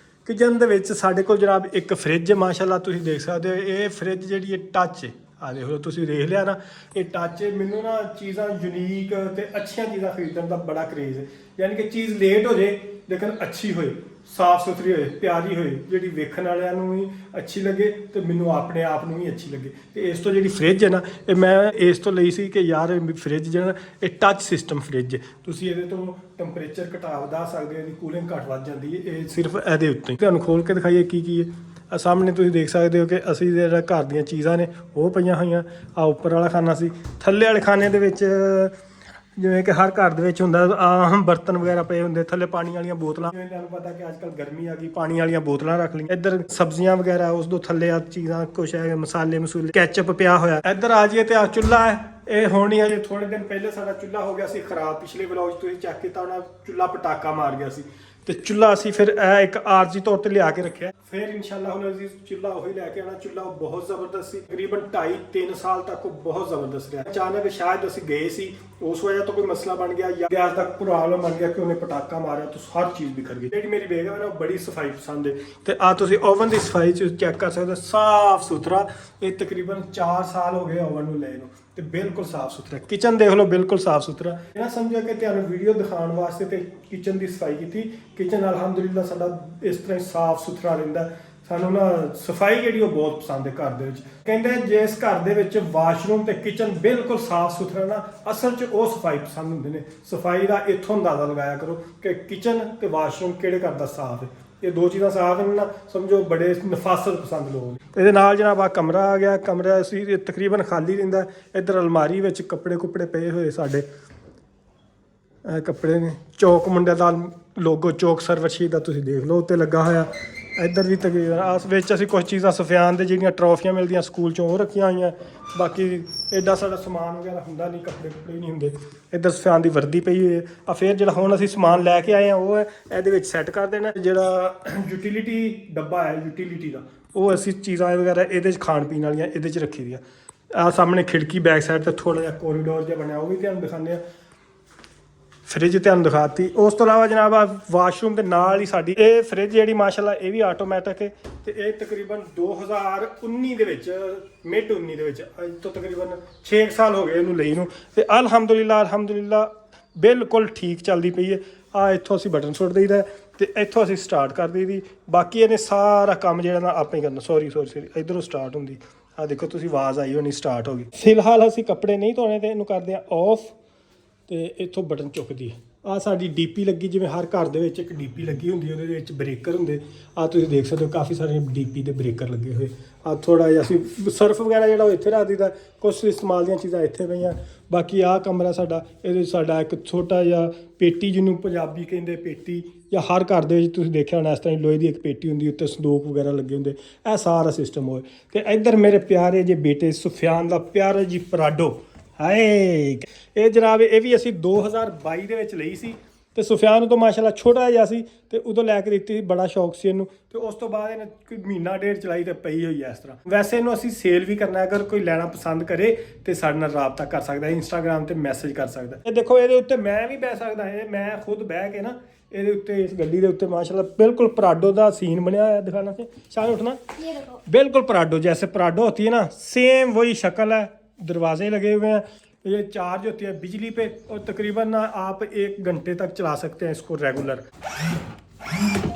ਕਿਚਨ ਦੇ ਵਿੱਚ ਸਾਡੇ ਕੋਲ ਜਨਾਬ ਇੱਕ ਫ੍ਰਿਜ ਮਾਸ਼ਾਅੱਲਾ ਤੁਸੀਂ ਦੇਖ ਸਕਦੇ ਹੋ। ਇਹ ਫ੍ਰਿਜ ਜਿਹੜੀ ਹੈ ਟੱਚ ਹੈ। ਆ ਦੇਖ ਲਓ ਤੁਸੀਂ ਦੇਖ ਲਿਆ ਨਾ, ਇਹ ਟੱਚ ਹੈ। ਮੈਨੂੰ ਨਾ ਚੀਜ਼ਾਂ ਯੂਨੀਕ ਤੇ ਅੱਛੀਆਂ ਚੀਜ਼ਾਂ ਖਰੀਦਣ ਦਾ ਬੜਾ ਕਰੇਜ਼ ਹੈ। ਯਾਨੀ ਕਿ ਚੀਜ਼ ਲੇਟ ਹੋ ਜੇ ਲੇਕਿਨ ਅੱਛੀ ਹੋਏ, ਸਾਫ ਸੁਥਰੀ ਹੋਏ, ਪਿਆਰੀ ਹੋਏ, ਜਿਹੜੀ ਵੇਖਣ ਵਾਲਿਆਂ ਨੂੰ ਵੀ ਅੱਛੀ ਲੱਗੇ ਤੇ ਮੈਨੂੰ ਆਪਣੇ ਆਪ ਨੂੰ ਵੀ ਅੱਛੀ ਲੱਗੇ। ਤੇ ਇਸ ਤੋਂ ਜਿਹੜੀ ਫ੍ਰਿਜ ਹੈ ਨਾ ਇਹ ਮੈਂ ਇਸ ਤੋਂ ਲਈ ਸੀ ਕਿ ਯਾਰ ਫ੍ਰਿਜ ਜਿਹੜਾ ਇਹ ਟੱਚ ਸਿਸਟਮ ਫ੍ਰਿਜ ਹੈ। ਤੁਸੀਂ ਇਹਦੇ ਤੋਂ ਟੈਂਪਰੇਚਰ ਘਟਾ ਵਧਾ ਸਕਦੇ ਹੋ, ਇਹਦੀ ਕੂਲਿੰਗ ਘੱਟ ਵੱਧ ਜਾਂਦੀ ਹੈ। ਇਹ ਸਿਰਫ ਇਹਦੇ ਉੱਤੇ ਹੀ। ਤੁਹਾਨੂੰ ਖੋਲ ਕੇ ਦਿਖਾਈਏ ਕੀ ਕੀ ਹੈ। ਸਾਹਮਣੇ ਤੁਸੀਂ ਦੇਖ ਸਕਦੇ ਹੋ ਕਿ ਅਸੀਂ ਜਿਹੜਾ ਘਰ ਦੀਆਂ ਚੀਜ਼ਾਂ ਨੇ ਉਹ ਪਈਆਂ ਹੋਈਆਂ। ਆ ਉੱਪਰ ਵਾਲਾ ਖਾਨਾ ਸੀ। ਥੱਲੇ ਵਾਲੇ ਖਾਨੇ ਦੇ ਵਿੱਚ ਜਿਵੇਂ ਕਿ ਹਰ ਘਰ ਦੇ ਵਿੱਚ ਹੁੰਦਾ ਆਮ ਬਰਤਨ ਵਗੈਰਾ ਪਏ ਹੁੰਦੇ। ਥੱਲੇ ਪਾਣੀ ਵਾਲੀਆਂ ਬੋਤਲਾਂ, ਜਿਵੇਂ ਤੁਹਾਨੂੰ ਪਤਾ ਕਿ ਅੱਜ ਕੱਲ੍ਹ ਗਰਮੀ ਆ ਗਈ, ਪਾਣੀ ਵਾਲੀਆਂ ਬੋਤਲਾਂ ਰੱਖ ਲਈਆਂ। ਇੱਧਰ ਸਬਜ਼ੀਆਂ ਵਗੈਰਾ, ਉਸ ਤੋਂ ਥੱਲੇ ਆ ਚੀਜ਼ਾਂ ਕੁਛ ਹੈ, ਮਸਾਲੇ ਮਸੂਲੇ, ਕੈਚਅਪ ਪਿਆ ਹੋਇਆ। ਇੱਧਰ ਆ ਜਾਈਏ ਤੇ ਆ ਚੁੱਲ੍ਹਾ ਹੈ। ਇਹ ਹੁਣ ਹੀ ਹਜੇ ਥੋੜੇ ਦਿਨ ਪਹਿਲੇ ਸਾਡਾ ਚੁੱਲ੍ਹਾ ਹੋ ਗਿਆ ਸੀ ਖਰਾਬ। ਪਿਛਲੇ ਵਲੌਗ 'ਚ ਤੁਸੀਂ ਚੈੱਕ ਕੀਤਾ ਹੋਣਾ, ਚੁੱਲ੍ਹਾ ਪਟਾਕਾ ਮਾਰ ਗਿਆ ਸੀ ਤੇ ਚੁੱਲ੍ਹਾ ਅਸੀਂ ਫਿਰ ਇਹ ਇੱਕ ਆਰਜ਼ੀ ਤੌਰ ਤੇ ਲਿਆ ਕੇ ਰੱਖਿਆ। ਫਿਰ ਇਨਸ਼ਾਅੱਲਾ ਹੁਣ ਅਸੀਂ ਚੁੱਲ੍ਹਾ ਉਹੀ ਲੈ ਕੇ ਆਉਣਾ। ਚੁੱਲ੍ਹਾ ਬਹੁਤ ਜ਼ਬਰਦਸਤ ਸੀ। ਤਕਰੀਬਨ 2.5-3 ਸਾਲ ਤੱਕ ਉਹ ਬਹੁਤ ਜ਼ਬਰਦਸਤ ਰਿਹਾ। ਅਚਾਨਕ ਸ਼ਾਇਦ ਅਸੀਂ ਗਏ ਸੀ, ਉਸ ਵਜ੍ਹਾ ਤੋਂ ਕੋਈ ਮਸਲਾ ਬਣ ਗਿਆ ਜਾਂ ਗੈਸ ਦਾ ਪ੍ਰੋਬਲਮ ਬਣ ਗਿਆ ਕਿ ਉਹਨੇ ਪਟਾਕਾ ਮਾਰਿਆ ਤਾਂ ਹਰ ਚੀਜ਼ ਬਿਖਰ ਗਈ। ਜਿਹੜੀ ਮੇਰੀ ਬੇਗਮ ਹੈ ਨਾ ਉਹ ਬੜੀ ਸਫਾਈ ਪਸੰਦ ਹੈ। ਤੇ ਆ ਤੁਸੀਂ ਓਵਨ ਦੀ ਸਫਾਈ ਚ ਚੈੱਕ ਕਰ ਸਕਦੇ ਹੋ, ਸਾਫ ਸੁਥਰਾ। ਇਹ ਤਕਰੀਬਨ 4 ਸਾਲ ਹੋ ਗਏ ਓਵਨ ਨੂੰ ਲਏ ਨੂੰ। ਤੇ ਬਿਲਕੁਲ ਸਾਫ ਸੁਥਰਾ ਕਿਚਨ ਦੇਖ ਲਓ ਬਿਲਕੁਲ ਸਾਫ ਸੁਥਰਾ ਇਹ ਨਾ ਸਮਝੋ ਕਿ ਤੁਹਾਨੂੰ ਵੀਡੀਓ ਦਿਖਾਉਣ ਵਾਸਤੇ ਤੇ ਕਿਚਨ ਦੀ ਸਫਾਈ ਕੀਤੀ ਕਿਚਨ ਅਲਹਮਦੁਲਿਲਾ ਸਾਡਾ ਇਸ ਤਰ੍ਹਾਂ ਹੀ ਸਾਫ ਸੁਥਰਾ ਰਹਿੰਦਾ ਸਾਨੂੰ ਨਾ ਸਫਾਈ ਜਿਹੜੀ ਉਹ ਬਹੁਤ ਪਸੰਦ ਹੈ ਘਰ ਦੇ ਵਿੱਚ ਕਹਿੰਦੇ ਜਿਸ ਘਰ ਦੇ ਵਿੱਚ ਵਾਸ਼ਰੂਮ ਤੇ ਕਿਚਨ ਬਿਲਕੁਲ ਸਾਫ ਸੁਥਰਾ ਨਾ ਅਸਲ 'ਚ ਉਹ ਸਫਾਈ ਪਸੰਦ ਹੁੰਦੇ ਨੇ ਸਫਾਈ ਦਾ ਇੱਥੋਂ ਅੰਦਾਜ਼ਾ ਲਗਾਇਆ ਕਰੋ ਕਿ ਕਿਚਨ ਤੇ ਵਾਸ਼ਰੂਮ ਕਿਹੜੇ ਘਰ ਦਾ ਸਾਫ ਹੈ ਇਹ ਦੋ ਚੀਜ਼ਾਂ ਸਾਫ ਨੇ ਨਾ ਸਮਝੋ ਬੜੇ ਨਫਾਸਤ ਪਸੰਦ ਲੋਕ ਨੇ ਇਹਦੇ ਨਾਲ ਜਨਾਬ ਆ ਕਮਰਾ ਆ ਗਿਆ ਕਮਰਾ ਅਸੀਂ ਤਕਰੀਬਨ ਖਾਲੀ ਰਹਿੰਦਾ ਇੱਧਰ ਅਲਮਾਰੀ ਵਿੱਚ ਕੱਪੜੇ ਕੁੱਪੜੇ ਪਏ ਹੋਏ ਸਾਡੇ ਇਹ ਕੱਪੜੇ ਨੇ ਚੌਕ ਮੁੰਡੇ ਦਾ ਲੋਗੋ ਚੌਕ ਸਰਵਿਸ ਦਾ ਤੁਸੀਂ ਦੇਖ ਲਓ ਉੱਤੇ ਲੱਗਾ ਹੋਇਆ ਇੱਧਰ ਵੀ ਤਕਰੀਬਨ ਆਸ ਵਿੱਚ ਅਸੀਂ ਕੁਝ ਚੀਜ਼ਾਂ ਸੁਫਿਆਨ ਦੇ ਜਿਹੜੀਆਂ ਟਰੋਫੀਆਂ ਮਿਲਦੀਆਂ ਸਕੂਲ ਚੋਂ ਉਹ ਰੱਖੀਆਂ ਹੋਈਆਂ ਬਾਕੀ ਐਡਾ ਸਾਡਾ ਸਮਾਨ ਵਗੈਰਾ ਹੁੰਦਾ ਨਹੀਂ ਕੱਪੜੇ ਕੁੱਪੜੇ ਨਹੀਂ ਹੁੰਦੇ ਇੱਧਰ ਸੁਫਿਆਨ ਦੀ ਵਰਦੀ ਪਈ ਹੋਈ ਹੈ ਆ ਫਿਰ ਜਿਹੜਾ ਹੁਣ ਅਸੀਂ ਸਮਾਨ ਲੈ ਕੇ ਆਏ ਆ ਉਹ ਹੈ ਇਹਦੇ ਵਿੱਚ ਸੈੱਟ ਕਰ ਦੇਣਾ ਜਿਹੜਾ ਯੂਟਿਲਿਟੀ ਡੱਬਾ ਹੈ ਯੂਟਿਲਿਟੀ ਦਾ ਉਹ ਅਸੀਂ ਚੀਜ਼ਾਂ ਵਗੈਰਾ ਇਹਦੇ 'ਚ ਖਾਣ ਪੀਣ ਵਾਲੀਆਂ ਇਹਦੇ 'ਚ ਰੱਖੀ ਦੀਆਂ ਆ ਸਾਹਮਣੇ ਖਿੜਕੀ ਬੈਕ ਸਾਈਡ ਤੇ ਥੋੜਾ ਜਿਹਾ ਕੋਰੀਡੋਰ ਜਿਹਾ ਬਣਿਆ ਉਹ ਵੀ ਤੁਹਾਨੂੰ ਦਿਖਾਉਂਦੇ ਆ ਫ੍ਰਿਜ ਤੁਹਾਨੂੰ ਦਿਖਾਤੀ ਉਸ ਤੋਂ ਇਲਾਵਾ ਜਨਾਬ ਆ ਵਾਸ਼ਰੂਮ ਦੇ ਨਾਲ ਹੀ ਸਾਡੀ ਇਹ ਫ੍ਰਿਜ ਜਿਹੜੀ ਮਾਸ਼ਾਅੱਲਾ ਇਹ ਵੀ ਆਟੋਮੈਟਿਕ ਹੈ ਤੇ ਇਹ ਤਕਰੀਬਨ 2019 ਦੇ ਵਿੱਚ ਮਿਡ 19 ਦੇ ਵਿੱਚ ਅੱਜ ਤੋਂ ਤਕਰੀਬਨ 6 ਸਾਲ ਹੋ ਗਏ ਇਹਨੂੰ ਲਈ ਨੂੰ ਤੇ ਅਲਹਮਦੁਲਿਲਾ ਬਿਲਕੁਲ ਠੀਕ ਚੱਲਦੀ ਪਈ ਹੈ ਆ ਇੱਥੋਂ ਅਸੀਂ ਬਟਨ ਸੁੱਟ ਦਈਦਾ ਤੇ ਇੱਥੋਂ ਅਸੀਂ ਸਟਾਰਟ ਕਰ ਦਈਦੀ ਬਾਕੀ ਇਹਨੇ ਸਾਰਾ ਕੰਮ ਜਿਹੜਾ ਨਾ ਆਪੇ ਕਰਨਾ ਸੌਰੀ ਇਧਰੋਂ ਸਟਾਰਟ ਹੁੰਦੀ ਆ ਦੇਖੋ ਤੁਸੀਂ ਆਵਾਜ਼ ਆਈ ਹੋਣੀ ਸਟਾਰਟ ਹੋ ਗਈ ਫਿਲਹਾਲ ਅਸੀਂ ਕੱਪੜੇ ਨਹੀਂ ਧੋਣੇ ਤੇ ਇਹਨੂੰ ਕਰਦੇ ਆ ਆਫ ਤੇ ਇੱਥੋਂ ਬਟਨ ਚੁੱਕਦੀ ਆ ਸਾਡੀ ਡੀਪੀ ਲੱਗੀ ਜਿਵੇਂ ਹਰ ਘਰ ਦੇ ਵਿੱਚ ਇੱਕ ਡੀਪੀ ਲੱਗੀ ਹੁੰਦੀ ਉਹਦੇ ਵਿੱਚ ਬ੍ਰੇਕਰ ਹੁੰਦੇ ਆ ਤੁਸੀਂ ਦੇਖ ਸਕਦੇ ਹੋ ਕਾਫੀ ਸਾਰੇ ਡੀਪੀ ਦੇ ਬ੍ਰੇਕਰ ਲੱਗੇ ਹੋਏ ਆ ਥੋੜਾ ਜਿਹਾ ਅਸੀਂ ਸਰਫ ਵਗੈਰਾ ਜਿਹੜਾ ਉਹ ਇੱਥੇ ਰੱਖ ਦਿੱਤਾ ਕੁਝ ਇਸਤੇਮਾਲ ਦੀਆਂ ਚੀਜ਼ਾਂ ਇੱਥੇ ਪਈਆਂ ਬਾਕੀ ਆਹ ਕਮਰਾ ਸਾਡਾ ਇਹਦੇ ਵਿੱਚ ਸਾਡਾ ਇੱਕ ਛੋਟਾ ਜਿਹਾ ਪੇਟੀ ਜਿਹਨੂੰ ਪੰਜਾਬੀ ਕਹਿੰਦੇ ਪੇਟੀ ਜਾਂ ਹਰ ਘਰ ਦੇ ਵਿੱਚ ਤੁਸੀਂ ਦੇਖਿਆ ਹੋਣਾ ਇਸ ਤਰ੍ਹਾਂ ਲੋਹੇ ਦੀ ਇੱਕ ਪੇਟੀ ਹੁੰਦੀ ਉੱਤੇ ਸੰਦੂਕ ਵਗੈਰਾ ਲੱਗੇ ਹੁੰਦੇ ਇਹ ਸਾਰਾ ਸਿਸਟਮ ਹੋਏ ਤੇ ਇੱਧਰ ਮੇਰੇ ਪਿਆਰੇ ਜੇ ਬੇਟੇ ਸੁਫਿਆਨ ਦਾ ਪਿਆਰਾ ਜੀ ਪਰਾਡੋ ਹਾਏ ਇਹ ਜਨਾਬ ਇਹ ਵੀ ਅਸੀਂ 2022 ਦੇ ਵਿੱਚ ਲਈ ਸੀ ਤੇ ਸੁਫਿਆਨ ਉਦੋਂ ਮਾਸ਼ਾਅੱਲਾ ਛੋਟਾ ਜਿਹਾ ਸੀ ਤੇ ਉਦੋਂ ਲੈ ਕੇ ਦਿੱਤੀ ਬੜਾ ਸ਼ੌਕ ਸੀ ਇਹਨੂੰ ਤੇ ਉਸ ਤੋਂ ਬਾਅਦ ਇਹਨੇ ਕੋਈ ਮਹੀਨਾ ਡੇਢ ਚਲਾਈ ਤੇ ਪਈ ਹੋਈ ਹੈ ਇਸ ਤਰ੍ਹਾਂ ਵੈਸੇ ਇਹਨੂੰ ਅਸੀਂ ਸੇਲ ਵੀ ਕਰਨਾ ਅਗਰ ਕੋਈ ਲੈਣਾ ਪਸੰਦ ਕਰੇ ਤੇ ਸਾਡੇ ਨਾਲ ਰਾਬਤਾ ਕਰ ਸਕਦਾ ਇੰਸਟਾਗ੍ਰਾਮ ਤੇ ਮੈਸੇਜ ਕਰ ਸਕਦਾ ਇਹ ਦੇਖੋ ਇਹਦੇ ਉੱਤੇ ਮੈਂ ਵੀ ਬਹਿ ਸਕਦਾ ਇਹ ਮੈਂ ਖੁਦ ਬਹਿ ਕੇ ਨਾ ਇਹਦੇ ਉੱਤੇ ਇਸ ਗੱਡੀ ਦੇ ਉੱਤੇ ਮਾਸ਼ਾਅੱਲਾ ਬਿਲकुल पराडो ਦਾ सीन बनया है दिखाना से शान उठना ये देखो बिल्कुल पराडो जैसे पराडो होती है ना सेम वही शक्ल है दरवाजे लगे हुए हैं ये चार्ज होती है बिजली पे और तकरीबन ना आप 1 घंटे तक चला सकते हैं इसको रेगुलर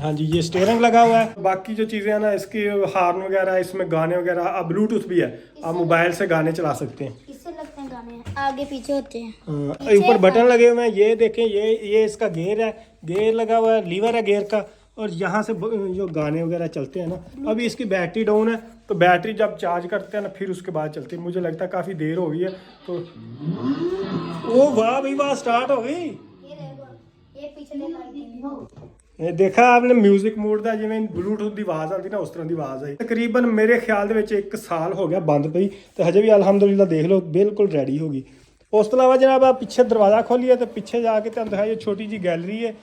हाँ जी ये स्टीयरिंग लगा हुआ है बाकी जो चीज़ें हैं ना इसकी हार्न वगैरह इसमें गाने वगैरह अब ब्लूटूथ भी है आप मोबाइल से गाने चला सकते हैं इससे लगते हैं गाने आगे पीछे होते हैं ऊपर बटन लगे हुए हैं ये देखें ये इसका गेयर है गेयर लगा हुआ है लीवर है गेयर का और यहाँ से जो गाने वगैरह चलते हैं ना अभी इसकी बैटरी डाउन है तो बैटरी जब चार्ज करते हैं ना फिर उसके बाद चलती है मुझे लगता है काफ़ी देर हो गई है तो ओ वाह भाई वाह स्टार्ट हो गई ये देखो ये पीछे देखो ਇਹ ਦੇਖਾ ਆਪਨੇ ਮਿਊਜ਼ਿਕ ਮੋਡ ਦਾ ਜਿਵੇਂ ਬਲੂਟੂਥ ਦੀ ਆਵਾਜ਼ ਆਉਂਦੀ ਨਾ ਉਸ ਤਰ੍ਹਾਂ ਦੀ ਆਵਾਜ਼ ਆਈ ਤਕਰੀਬਨ ਮੇਰੇ ਖਿਆਲ ਦੇ ਵਿੱਚ 1 ਸਾਲ ਹੋ ਗਿਆ ਬੰਦ ਪਈ ਤੇ ਹਜੇ ਵੀ ਅਲਹਮਦੁਲਿਲਾ ਦੇਖ ਲਓ ਬਿਲਕੁਲ ਰੈਡੀ ਹੋ ਗਈ ਉਸ ਤੋਂ ਇਲਾਵਾ ਜਨਾਬ ਆ ਪਿੱਛੇ ਦਰਵਾਜ਼ਾ ਖੋਲੀਏ ਤੇ ਪਿੱਛੇ ਜਾ ਕੇ ਤੁਹਾਨੂੰ ਦਿਖਾਈਏ ਛੋਟੀ ਜੀ ਗੈਲਰੀ ਹੈ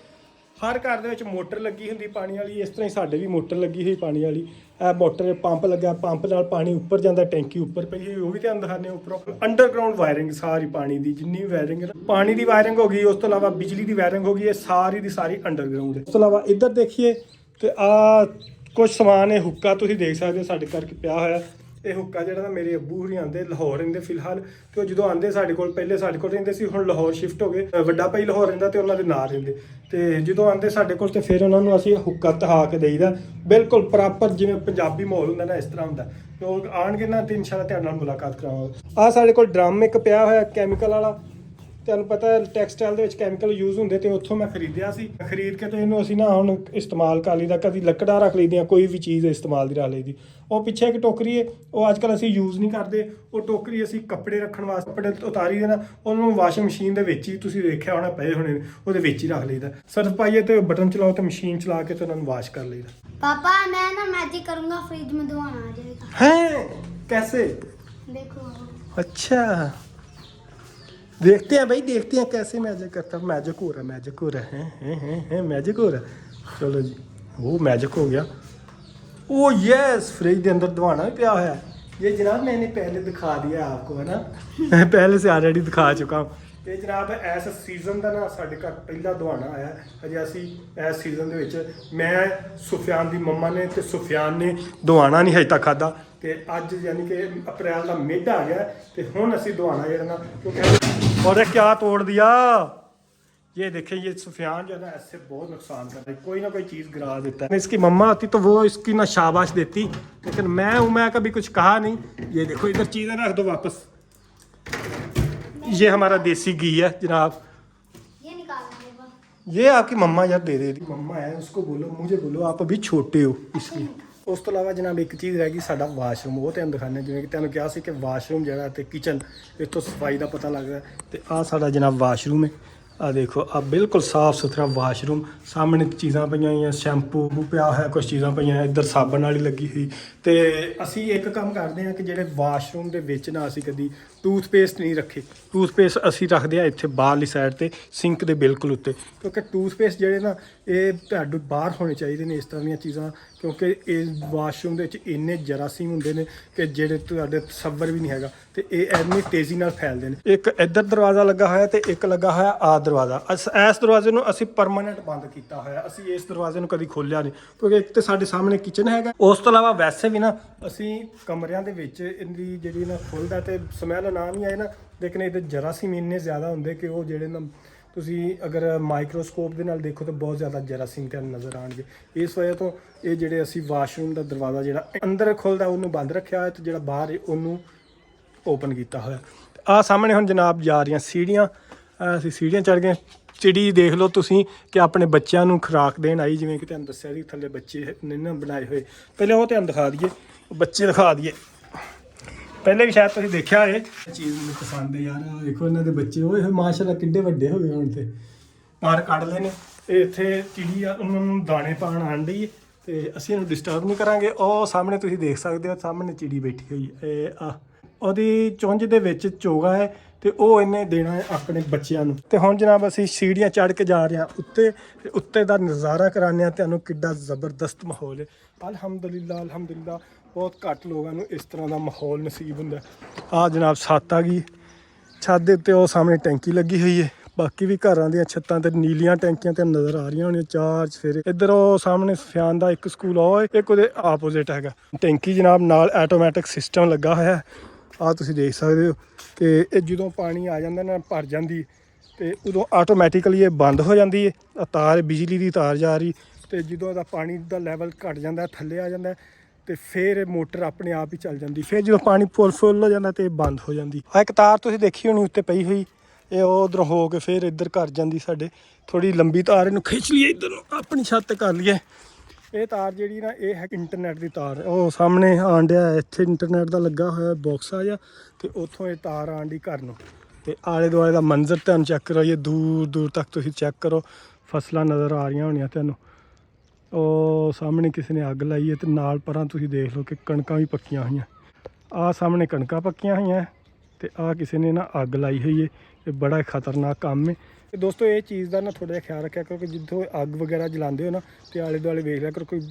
ਹਰ ਘਰ ਦੇ ਵਿੱਚ ਮੋਟਰ ਲੱਗੀ ਹੁੰਦੀ ਪਾਣੀ ਵਾਲੀ ਇਸ ਤਰ੍ਹਾਂ ਹੀ ਸਾਡੇ ਵੀ ਮੋਟਰ ਲੱਗੀ ਹੋਈ ਪਾਣੀ ਵਾਲੀ ਇਹ ਮੋਟਰ ਪੰਪ ਲੱਗਾ ਪੰਪ ਨਾਲ ਪਾਣੀ ਉੱਪਰ ਜਾਂਦਾ ਟੈਂਕੀ ਉੱਪਰ ਪਈ ਹੋਈ ਉਹ ਵੀ ਤੁਹਾਨੂੰ ਦਿਖਾਣੇ ਉੱਪਰੋਂ ਅੰਡਰਗਰਾਉਂਡ ਵਾਇਰਿੰਗ ਸਾਰੀ ਪਾਣੀ ਦੀ ਜਿੰਨੀ ਵੀ ਵਾਇਰਿੰਗ ਹੈ ਪਾਣੀ ਦੀ ਵਾਇਰਿੰਗ ਹੋ ਗਈ ਉਸ ਤੋਂ ਇਲਾਵਾ ਬਿਜਲੀ ਦੀ ਵਾਇਰਿੰਗ ਹੋ ਗਈ ਇਹ ਸਾਰੀ ਦੀ ਸਾਰੀ ਅੰਡਰਗਰਾਉਂਡ ਹੈ ਉਸ ਤੋਂ ਇਲਾਵਾ ਇੱਧਰ ਦੇਖੀਏ ਤੇ ਆ ਕੁਝ ਸਮਾਨ ਹੈ ਹੁੱਕਾ ਤੁਸੀਂ ਦੇਖ ਸਕਦੇ ਹੋ ਸਾਡੇ ਕਰਕੇ ਪਿਆ ਹੋਇਆ ਇਹ ਹੁੱਕਾ ਜਿਹੜਾ ਨਾ ਮੇਰੇ ਅੱਬੂ ਹੁਰੀ ਆਂਦੇ ਲਾਹੌਰ ਰਹਿੰਦੇ ਫਿਲਹਾਲ ਤੇ ਉਹ ਜਦੋਂ ਆਂਦੇ ਸਾਡੇ ਕੋਲ ਪਹਿਲੇ ਸਾਡੇ ਕੋਲ ਰਹਿੰਦੇ ਸੀ ਹੁਣ ਲਾਹੌਰ ਸ਼ਿਫਟ ਹੋ ਗਏ ਵੱਡਾ ਭਾਈ ਲਾਹੌਰ ਰਹਿੰਦਾ ਤੇ ਉਹਨਾਂ ਦੇ ਨਾਲ ਰਹਿੰਦੇ ਤੇ ਜਦੋਂ ਆਂਦੇ ਸਾਡੇ ਕੋਲ ਤੇ ਫਿਰ ਉਹਨਾਂ ਨੂੰ ਅਸੀਂ ਹੁੱਕਾ ਤਹਾ ਕੇ ਦੇਈਦਾ ਬਿਲਕੁਲ ਪ੍ਰੋਪਰ ਜਿਵੇਂ ਪੰਜਾਬੀ ਮਾਹੌਲ ਹੁੰਦਾ ਨਾ ਇਸ ਤਰ੍ਹਾਂ ਹੁੰਦਾ ਤੇ ਉਹ ਆਣਗੇ ਨਾ ਤੇ ਇਨਸ਼ਾਅੱਲਾ ਤੁਹਾਡੇ ਨਾਲ ਮੁਲਾਕਾਤ ਕਰਾਵਾਂਗੇ ਆ ਸਾਡੇ ਕੋਲ ਡਰਮ ਇੱਕ ਪਿਆ ਹੋਇਆ ਕੈਮੀਕਲ ਵਾਲਾ ਤੁਹਾਨੂੰ ਪਤਾ ਹੈ ਟੈਕਸਟਾਈਲ ਦੇ ਵਿੱਚ ਕੈਮੀਕਲ ਯੂਜ਼ ਹੁੰਦੇ ਤੇ ਉੱਥੋਂ ਮੈਂ ਖਰੀਦਿਆ ਸੀ ਖਰੀਦ ਕੇ ਤੇ ਇਹਨੂੰ ਅਸੀਂ ਨਾ ਹੁਣ ਇਸਤੇਮਾਲ ਕਰ ਲਈਦਾ ਕਦੀ ਲੱਕੜਾਂ ਰੱਖ ਲਈਦੀਆਂ ਕੋਈ ਵੀ ਚੀਜ਼ ਇਸਤੇਮਾਲ ਦੀ ਰੱਖ ਲਈਦੀ ਉਹ ਪਿੱਛੇ ਇੱਕ ਟੋਕਰੀ ਹੈ ਉਹ ਅੱਜ ਕੱਲ੍ਹ ਅਸੀਂ ਯੂਜ਼ ਨਹੀਂ ਕਰਦੇ ਉਹ ਟੋਕਰੀ ਅਸੀਂ ਕੱਪੜੇ ਰੱਖਣ ਵਾਸਤੇ ਕੱਪੜੇ ਉਤਾਰੀ ਦੇ ਨਾ ਉਹਨੂੰ ਵਾਸ਼ਿੰਗ ਮਸ਼ੀਨ ਦੇ ਵਿੱਚ ਹੀ ਤੁਸੀਂ ਦੇਖਿਆ ਹੋਣਾ ਪਏ ਹੋਣੇ ਨੇ ਉਹਦੇ ਵਿੱਚ ਹੀ ਰੱਖ ਲਈਦਾ ਸਰਫ ਪਾਈਏ ਤੇ ਬਟਨ ਚਲਾਓ ਤੇ ਮਸ਼ੀਨ ਚਲਾ ਕੇ ਤੇ ਉਹਨਾਂ ਨੂੰ ਵਾਸ਼ ਕਰ ਲਈਦਾ पापा मैं ना मैजिक करूंगा फ्रिज में धुआं आ जाएगा हैं कैसे देखो अच्छा देखते हैं भाई देखते हैं कैसे मैजिक करता है मैजिक हो रहा है मैजिक हो रहा है चलो जी वो मैजिक हो गया ओ यस फ्रिज के अंदर दवाना भी पिया है ये जनाब मैंने पहले दिखा दिया आपको है ना पहले से ऑलरेडी दिखा चुका हूँ ਇਹ ਜਨਾਬ ਇਸ ਸੀਜ਼ਨ ਦਾ ਨਾ ਸਾਡੇ ਘਰ ਪਹਿਲਾ ਦਵਾਣਾ ਆਇਆ ਅਜੇ ਅਸੀਂ ਇਸ ਸੀਜ਼ਨ ਦੇ ਵਿੱਚ ਮੈਂ ਸੁਫਿਆਨ ਦੀ ਮੰਮਾ ਨੇ ਤੇ ਸੁਫਿਆਨ ਨੇ ਦਵਾਣਾ ਨਹੀਂ ਹਜੇ ਤੱਕ ਖਾਧਾ ਤੇ ਅੱਜ ਯਾਨੀ ਕਿ ਅਪ੍ਰੈਲ ਦਾ ਮਿਡ ਆ ਗਿਆ ਤੇ ਹੁਣ ਅਸੀਂ ਦਵਾਣਾ ਜਿਹੜਾ ਨਾ ਕਿਉਂकि और क्या तोड़ दिया ये देखिए ये सुफियान जो है ना ऐसे बहुत नुकसान करता है कोई ना कोई चीज़ गिरा देता है इसकी मम्मा आती तो वो इसकी ना शाबाश देती लेकिन मैं कभी कुछ कहा नहीं ये देखो इधर चीज़ें रख दो वापस ये हमारा देसी घी है जनाब ये निकालना होगा। ये आपकी मम्मा यार दे देती मम्मा है उसको बोलो मुझे बोलो आप अभी छोटे हो इसलिए ਉਸ ਤੋਂ ਇਲਾਵਾ ਜਨਾਬ ਇੱਕ ਚੀਜ਼ ਰਹਿ ਗਈ ਸਾਡਾ ਵਾਸ਼ਰੂਮ ਉਹ ਤੁਹਾਨੂੰ ਦਿਖਾਉਂਦੇ ਜਿਵੇਂ ਕਿ ਤੁਹਾਨੂੰ ਕਿਹਾ ਸੀ ਕਿ ਵਾਸ਼ਰੂਮ ਜਿਹੜਾ ਤੇ ਕਿਚਨ ਇਸ ਤੋਂ ਸਫਾਈ ਦਾ ਪਤਾ ਲੱਗਦਾ ਤੇ ਆਹ ਸਾਡਾ ਜਨਾਬ ਵਾਸ਼ਰੂਮ ਹੈ ਆ ਦੇਖੋ ਆ ਬਿਲਕੁਲ ਸਾਫ ਸੁਥਰਾ ਵਾਸ਼ਰੂਮ ਸਾਹਮਣੇ ਚੀਜ਼ਾਂ ਪਈਆਂ ਹੋਈਆਂ ਸ਼ੈਂਪੂ ਪਿਆ ਹੋਇਆ ਕੁਝ ਚੀਜ਼ਾਂ ਪਈਆਂ ਇੱਧਰ ਸਾਬਣ ਵਾਲੀ ਲੱਗੀ ਹੋਈ ਤੇ ਅਸੀਂ ਇੱਕ ਕੰਮ ਕਰਦੇ ਹਾਂ ਕਿ ਜਿਹੜੇ ਵਾਸ਼ਰੂਮ ਦੇ ਵਿੱਚ ਨਾ ਅਸੀਂ ਕਦੀ ਟੂਥਪੇਸਟ ਨਹੀਂ ਰੱਖੇ ਟੂਥਪੇਸਟ ਅਸੀਂ ਰੱਖਦੇ ਹਾਂ ਇੱਥੇ ਬਾਹਰਲੀ ਸਾਈਡ ਤੇ ਸਿੰਕ ਦੇ ਬਿਲਕੁਲ ਉੱਤੇ ਕਿਉਂਕਿ ਟੂਥਪੇਸਟ ਜਿਹੜੇ ਨਾ ਇਹ ਤੁਹਾਡੇ ਬਾਹਰ ਹੋਣੇ ਚਾਹੀਦੇ ਨੇ ਇਸ ਤਰ੍ਹਾਂ ਦੀਆਂ ਚੀਜ਼ਾਂ ਕਿਉਂਕਿ ਇਹ ਵਾਸ਼ਰੂਮ ਦੇ ਵਿੱਚ ਇੰਨੇ ਜਰਾਸੀਮ ਹੁੰਦੇ ਨੇ ਕਿ ਜਿਹੜੇ ਤੁਹਾਡੇ ਤਸੱਵਰ ਵੀ ਨਹੀਂ ਹੈਗਾ ਤੇ ਇਹ ਇੰਨੀ ਤੇਜ਼ੀ ਨਾਲ ਫੈਲਦੇ ਨੇ ਇੱਕ ਇੱਧਰ ਦਰਵਾਜ਼ਾ ਲੱਗਾ ਹੋਇਆ ਤੇ ਇੱਕ ਲੱਗਾ ਹੋਇਆ ਆ ਦਰਵਾਜ਼ਾ ਇਸ ਦਰਵਾਜ਼ੇ ਨੂੰ ਅਸੀਂ ਪਰਮਾਨੈਂਟ ਬੰਦ ਕੀਤਾ ਹੋਇਆ ਅਸੀਂ ਇਸ ਦਰਵਾਜ਼ੇ ਨੂੰ ਕਦੀ ਖੋਲ੍ਹਿਆ ਨਹੀਂ ਕਿਉਂਕਿ ਇੱਕ ਤੇ ਸਾਡੇ ਸਾਹਮਣੇ ਕਿਚਨ ਹੈਗਾ ਉਸ ਤੋਂ ਇਲਾਵਾ ਵੈਸੇ ਵੀ ਨਾ ਅਸੀਂ ਕਮਰਿਆਂ ਦੇ ਵਿੱਚ ਇਹਦੀ ਜਿਹੜੀ ਨਾ ਖੁੱਲਦਾ ਤੇ ਸਮੈਲ ਨਾ ਨਹੀਂ ਆਏ ਨਾ ਲੇਕਿਨ ਇਹਦੇ ਜਰਾਸੀਮ ਇੰਨੇ ਜ਼ਿਆਦਾ ਹੁੰਦੇ ਕਿ ਉਹ ਜਿਹੜੇ ਨਾ ਤੁਸੀਂ ਅਗਰ ਮਾਈਕਰੋਸਕੋਪ ਦੇ ਨਾਲ ਦੇਖੋ ਤਾਂ ਬਹੁਤ ਜ਼ਿਆਦਾ ਜਰਾਸੀਮ ਤੁਹਾਨੂੰ ਨਜ਼ਰ ਆਉਣਗੇ ਇਸ ਵਜ੍ਹਾ ਤੋਂ ਇਹ ਜਿਹੜੇ ਅਸੀਂ ਵਾਸ਼ਰੂਮ ਦਾ ਦਰਵਾਜ਼ਾ ਜਿਹੜਾ ਅੰਦਰ ਖੁੱਲਦਾ ਉਹਨੂੰ ਬੰਦ ਰੱਖਿਆ ਹੋਇਆ ਤੇ ਜਿਹੜਾ ਬਾਹਰ ਹੈ ਉਹਨੂੰ ਓਪਨ ਕੀਤਾ ਹੋਇਆ ਆਹ ਸਾਹਮਣੇ ਹੁਣ ਜਨਾਬ ਜਾ ਰਹੀਆਂ ਸੀੜੀਆਂ ਅਸੀਂ ਸੀੜੀਆਂ ਚੜ੍ਹ ਗਏ ਚਿੜੀ ਦੇਖ ਲਓ ਤੁਸੀਂ ਕਿ ਆਪਣੇ ਬੱਚਿਆਂ ਨੂੰ ਖੁਰਾਕ ਦੇਣ ਆਈ ਜਿਵੇਂ ਕਿ ਤੁਹਾਨੂੰ ਦੱਸਿਆ ਸੀ ਥੱਲੇ ਬੱਚੇ ਨੇ ਨਾ ਬਣਾਏ ਹੋਏ ਪਹਿਲੇ ਉਹ ਤੁਹਾਨੂੰ ਦਿਖਾ ਦਈਏ ਬੱਚੇ ਦਿਖਾ ਦਈਏ ਪਹਿਲੇ ਵੀ ਸ਼ਾਇਦ ਤੁਸੀਂ ਦੇਖਿਆ ਇਹ ਚੀਜ਼ ਮੈਨੂੰ ਪਸੰਦ ਹੈ ਯਾਰ ਦੇਖੋ ਇਹਨਾਂ ਦੇ ਬੱਚੇ ਓਏ ਹੋਏ ਮਾਸ਼ਾਅੱਲਾ ਕਿੱਡੇ ਵੱਡੇ ਹੋ ਗਏ ਹੁਣ ਤੇ ਪਰ ਕੱਢ ਲਏ ਨੇ ਇਹ ਇੱਥੇ ਚਿੜੀ ਆ ਉਹਨਾਂ ਨੂੰ ਦਾਣੇ ਪਾਣ ਆਣ ਡਈ ਤੇ ਅਸੀਂ ਇਹਨੂੰ ਡਿਸਟਰਬ ਨਹੀਂ ਕਰਾਂਗੇ ਉਹ ਸਾਹਮਣੇ ਤੁਸੀਂ ਦੇਖ ਸਕਦੇ ਹੋ ਸਾਹਮਣੇ ਚਿੜੀ ਬੈਠੀ ਹੋਈ ਇਹ ਆ ਉਹਦੀ ਚੁੰਝ ਦੇ ਵਿੱਚ ਚੋਗਾ ਹੈ ਤੇ ਉਹ ਇਹਨੇ ਦੇਣਾ ਹੈ ਆਪਣੇ ਬੱਚਿਆਂ ਨੂੰ ਤੇ ਹੁਣ ਜਨਾਬ ਅਸੀਂ ਸੀੜੀਆਂ ਚੜ੍ਹ ਕੇ ਜਾ ਰਹੇ ਹਾਂ ਉੱਤੇ ਤੇ ਉੱਤੇ ਦਾ ਨਜ਼ਾਰਾ ਕਰਾਉਂਦੇ ਹਾਂ ਤੁਹਾਨੂੰ ਕਿੱਡਾ ਜ਼ਬਰਦਸਤ ਮਾਹੌਲ ਹੈ ਅਲਹਮਦੁਲਿਲਾ ਬਹੁਤ ਘੱਟ ਲੋਕਾਂ ਨੂੰ ਇਸ ਤਰ੍ਹਾਂ ਦਾ ਮਾਹੌਲ ਨਸੀਬ ਹੁੰਦਾ ਆ ਜਨਾਬ ਛੱਤ ਆ ਗਈ ਛੱਤ ਦੇ ਉੱਤੇ ਉਹ ਸਾਹਮਣੇ ਟੈਂਕੀ ਲੱਗੀ ਹੋਈ ਹੈ ਬਾਕੀ ਵੀ ਘਰਾਂ ਦੀਆਂ ਛੱਤਾਂ ਤੇ ਨੀਲੀਆਂ ਟੈਂਕੀਆਂ ਤੇ ਨਜ਼ਰ ਆ ਰਹੀਆਂ ਹੋਣੀਆਂ ਚਾਰ ਚਫੇਰੇ ਇੱਧਰ ਉਹ ਸਾਹਮਣੇ ਸੁਫਿਆਨ ਦਾ ਇੱਕ ਸਕੂਲ ਆ ਇੱਕ ਉਹਦੇ ਆਪੋਜ਼ਿਟ ਹੈਗਾ ਟੈਂਕੀ ਜਨਾਬ ਨਾਲ ਆਟੋਮੈਟਿਕ ਸਿਸਟਮ ਲੱਗਾ ਹੋਇਆ ਆ ਤੁਸੀਂ ਦੇਖ ਸਕਦੇ ਹੋ ਕਿ ਇਹ ਜਦੋਂ ਪਾਣੀ ਆ ਜਾਂਦਾ ਨਾ ਭਰ ਜਾਂਦੀ ਤੇ ਉਦੋਂ ਆਟੋਮੈਟਿਕਲੀ ਇਹ ਬੰਦ ਹੋ ਜਾਂਦੀ ਹੈ ਤਾਰ ਬਿਜਲੀ ਦੀ ਤਾਰ ਜਾ ਰਹੀ ਤੇ ਜਦੋਂ ਇਹਦਾ ਪਾਣੀ ਦਾ ਲੈਵਲ ਘਟ ਜਾਂਦਾ ਥੱਲੇ ਆ ਜਾਂਦਾ ਤੇ ਫਿਰ ਇਹ ਮੋਟਰ ਆਪਣੇ ਆਪ ਹੀ ਚੱਲ ਜਾਂਦੀ ਫਿਰ ਜਦੋਂ ਪਾਣੀ ਫੁੱਲ ਹੋ ਜਾਂਦਾ ਤੇ ਇਹ ਬੰਦ ਹੋ ਜਾਂਦੀ ਆ ਇੱਕ ਤਾਰ ਤੁਸੀਂ ਦੇਖੀ ਹੋਣੀ ਉੱਤੇ ਪਈ ਹੋਈ ਇਹ ਉਧਰੋਂ ਹੋ ਕੇ ਫਿਰ ਇੱਧਰ ਘਰ ਜਾਂਦੀ ਸਾਡੇ ਥੋੜੀ ਲੰਬੀ ਤਾਰ ਇਹਨੂੰ ਖਿੱਚ ਲਈਏ ਇੱਧਰ ਨੂੰ ਆਪਣੀ ਛੱਤ ਤੇ ਕਰ ਲਈਏ ਇਹ ਤਾਰ ਜਿਹੜੀ ਨਾ ਇਹ ਹੈ ਇੰਟਰਨੈਟ ਦੀ ਤਾਰ ਉਹ ਸਾਹਮਣੇ ਆਉਣ ਡਿਆ ਇੱਥੇ ਇੰਟਰਨੈਟ ਦਾ ਲੱਗਾ ਹੋਇਆ ਬਾਕਸ ਆ ਜਾ ਤੇ ਉੱਥੋਂ ਇਹ ਤਾਰ ਆਉਣ ਦੀ ਘਰ ਨੂੰ ਤੇ ਆਲੇ ਦੁਆਲੇ ਦਾ ਮੰਜ਼ਰ ਤੁਹਾਨੂੰ ਚੈੱਕ ਕਰੋ ਦੂਰ ਦੂਰ ਤੱਕ ਤੁਸੀਂ ਚੈੱਕ ਕਰੋ ਫਸਲਾਂ ਨਜ਼ਰ ਆ ਰਹੀਆਂ ਹੋਣੀਆਂ ਤੁਹਾਨੂੰ ਉਹ ਸਾਹਮਣੇ ਕਿਸੇ ਨੇ ਅੱਗ ਲਾਈ ਹੈ ਤੇ ਨਾਲ ਪਰਾਂ ਤੁਸੀਂ ਦੇਖ ਲਓ ਕਿ ਕਣਕਾਂ ਵੀ ਪੱਕੀਆਂ ਹੋਈਆਂ ਆਹ ਸਾਹਮਣੇ ਕਣਕਾਂ ਪੱਕੀਆਂ ਹੋਈਆਂ ਤੇ ਆਹ ਕਿਸੇ ਨੇ ਨਾ ਅੱਗ ਲਾਈ ਹੋਈ ਹੈ ਇਹ ਬੜਾ ਖਤਰਨਾਕ ਕੰਮ ਹੈ ਤੇ ਦੋਸਤੋ ਇਹ ਚੀਜ਼ ਦਾ ਨਾ ਥੋੜ੍ਹਾ ਜਿਹਾ ਖਿਆਲ ਰੱਖਿਆ ਕਿਉਂਕਿ ਜਿੱਥੋਂ ਅੱਗ ਵਗੈਰਾ ਜਲਾਉਂਦੇ ਹੋ ਨਾ ਤੇ ਆਲੇ ਦੁਆਲੇ ਵੇਖ ਲਿਆ ਕਰੋ ਕੋਈ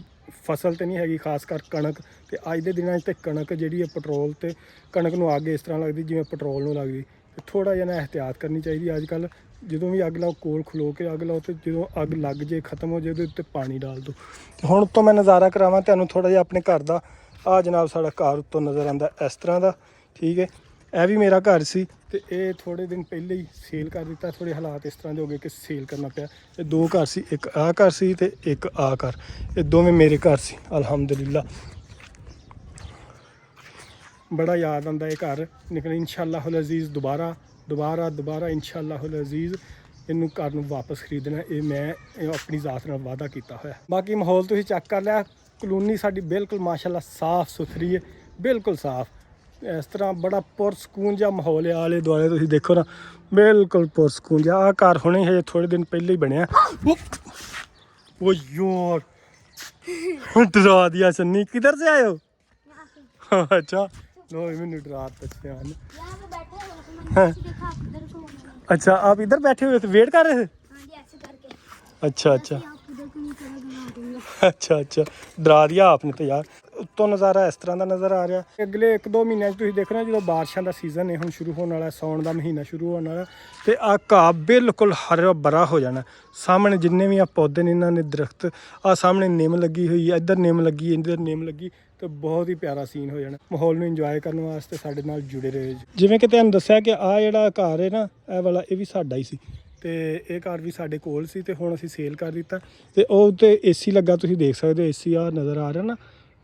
ਫਸਲ ਤੇ ਨਹੀਂ ਹੈਗੀ ਖਾਸ ਕਰ ਕਣਕ ਤੇ ਅੱਜ ਦੇ ਦਿਨਾਂ 'ਚ ਤੇ ਕਣਕ ਜਿਹੜੀ ਹੈ ਪੈਟਰੋਲ ਤੇ ਕਣਕ ਨੂੰ ਅੱਗ ਇਸ ਤਰ੍ਹਾਂ ਲੱਗਦੀ ਜਿਵੇਂ ਪੈਟਰੋਲ ਨੂੰ ਲੱਗਦੀ ਤੇ ਥੋੜ੍ਹਾ ਜਿਹਾ ਨਾ ਇਹਤਿਆਤ ਕਰਨੀ ਚਾਹੀਦੀ ਅੱਜ ਕੱਲ੍ਹ ਜਦੋਂ ਵੀ ਅੱਗ ਲਾਓ ਕੋਲ ਖਲੋ ਕੇ ਅੱਗ ਲਾਓ ਤੇ ਜਦੋਂ ਅੱਗ ਲੱਗ ਜੇ ਖਤਮ ਹੋ ਜੇ ਉਹਦੇ ਉੱਤੇ ਪਾਣੀ ਡਾਲ ਦਿਓ ਤੇ ਹੁਣ ਉੱਤੋਂ ਮੈਂ ਨਜ਼ਾਰਾ ਕਰਾਵਾਂ ਤੁਹਾਨੂੰ ਥੋੜ੍ਹਾ ਜਿਹਾ ਆਪਣੇ ਘਰ ਦਾ ਆਹ ਜਨਾਬ ਸਾਡਾ ਘਰ ਉੱਤੋਂ ਨਜ਼ਰ ਆਉਂਦਾ ਇਸ ਤਰ੍ਹਾਂ ਦਾ ਠੀਕ ਹੈ ਇਹ ਵੀ ਮੇਰਾ ਘਰ ਸੀ ਤੇ ਇਹ ਥੋੜ੍ਹੇ ਦਿਨ ਪਹਿਲੇ ਹੀ ਸੇਲ ਕਰ ਦਿੱਤਾ ਥੋੜ੍ਹੇ ਹਾਲਾਤ ਇਸ ਤਰ੍ਹਾਂ ਦੇ ਹੋ ਗਏ ਕਿ ਸੇਲ ਕਰਨਾ ਪਿਆ ਇਹ ਦੋ ਘਰ ਸੀ ਇੱਕ ਆਹ ਘਰ ਸੀ ਤੇ ਇੱਕ ਆਹ ਘਰ ਇਹ ਦੋਵੇਂ ਮੇਰੇ ਘਰ ਸੀ ਅਲਹਮਦੁਲਿਲਾ ਬੜਾ ਯਾਦ ਆਉਂਦਾ ਇਹ ਘਰ ਲੇਕਿਨ ਇਨਸ਼ਾਅੱਲਾਹੁਲ ਅਜ਼ੀਜ਼ ਦੁਬਾਰਾ ਇਨਸ਼ਾਅੱਲਾਹੁਲ ਅਜ਼ੀਜ਼ ਇਹਨੂੰ ਘਰ ਨੂੰ ਵਾਪਸ ਖਰੀਦਣਾ ਇਹ ਮੈਂ ਆਪਣੀ ਜ਼ਾਤ ਨਾਲ ਵਾਅਦਾ ਕੀਤਾ ਹੋਇਆ ਬਾਕੀ ਮਾਹੌਲ ਤੁਸੀਂ ਚੈੱਕ ਕਰ ਲਿਆ ਕਲੋਨੀ ਸਾਡੀ ਬਿਲਕੁਲ ਮਾਸ਼ਾਅੱਲਾ ਸਾਫ਼ ਸੁਥਰੀ ਹੈ ਬਿਲਕੁਲ ਸਾਫ਼ ਇਸ ਤਰ੍ਹਾਂ ਬੜਾ ਪੁਰਸਕੂਨ ਜਿਹਾ ਮਾਹੌਲ ਹੈ ਆਲੇ ਦੁਆਲੇ ਤੁਸੀਂ ਦੇਖੋ ਨਾ ਬਿਲਕੁਲ ਪੁਰਸਕੂਨ ਜਿਹਾ ਆਹ ਘਰ ਹੁਣੇ ਹਜੇ ਥੋੜ੍ਹੇ ਦਿਨ ਪਹਿਲੇ ਹੀ ਬਣਿਆ ਉਹ ਯਾਰ ਡਰਾ ਦਿਆ ਸन्नी किधर से आए हो अच्छा लो मैंने रात बच्चे आने अच्छा आप इधर बैठे हुए थे वेट कर रहे थे अच्छा डरा दिया आपने तो यार ਉੱਤੋਂ ਨਜ਼ਾਰਾ ਇਸ ਤਰ੍ਹਾਂ ਦਾ ਨਜ਼ਰ ਆ ਰਿਹਾ। ਅਗਲੇ 1-2 ਮਹੀਨਿਆਂ 'ਚ ਤੁਸੀਂ ਦੇਖਣਾ ਜਦੋਂ ਬਾਰਿਸ਼ਾਂ ਦਾ ਸੀਜ਼ਨ ਹੈ ਹੁਣ ਸ਼ੁਰੂ ਹੋਣ ਵਾਲਾ, ਸਾਉਣ ਦਾ ਮਹੀਨਾ ਸ਼ੁਰੂ ਹੋਣ ਵਾਲਾ, ਤੇ ਆਹ ਘਾਹ ਬਿਲਕੁਲ ਹਰਾ ਭਰਾ ਹੋ ਜਾਣਾ। ਸਾਹਮਣੇ ਜਿੰਨੇ ਵੀ ਆ ਪੌਦੇ ਨੇ ਇਹਨਾਂ ਨੇ ਦਰਖਤ, ਆ ਸਾਹਮਣੇ ਨਿੰਮ ਲੱਗੀ ਹੋਈ ਹੈ, ਇੱਧਰ ਨਿੰਮ ਲੱਗੀ, ਇੱਧਰ ਨਿੰਮ ਲੱਗੀ, ਤੇ ਬਹੁਤ ਹੀ ਪਿਆਰਾ ਸੀਨ ਹੋ ਜਾਣਾ। ਮਾਹੌਲ ਨੂੰ ਇੰਜੋਏ ਕਰਨ ਵਾਸਤੇ ਸਾਡੇ ਨਾਲ ਜੁੜੇ ਰਹੇ। ਜਿਵੇਂ ਕਿ ਤੁਹਾਨੂੰ ਦੱਸਿਆ ਕਿ ਆ ਜਿਹੜਾ ਘਰ ਹੈ ਨਾ, ਇਹ ਵਾਲਾ ਇਹ ਵੀ ਸਾਡਾ ਹੀ ਸੀ, ਤੇ ਇਹ ਘਰ ਵੀ ਸਾਡੇ ਕੋਲ ਸੀ, ਤੇ ਹੁਣ ਅਸੀਂ ਸੇਲ ਕਰ ਦਿੱਤਾ। ਤੇ ਉਹ ਉੱਤੇ ਏਸੀ ਲੱਗਾ, ਤੁਸੀਂ ਦੇਖ ਸਕਦੇ ਹੋ ਏਸੀ ਆ ਨਜ਼ਰ ਆ ਰਿਹਾ ਨਾ,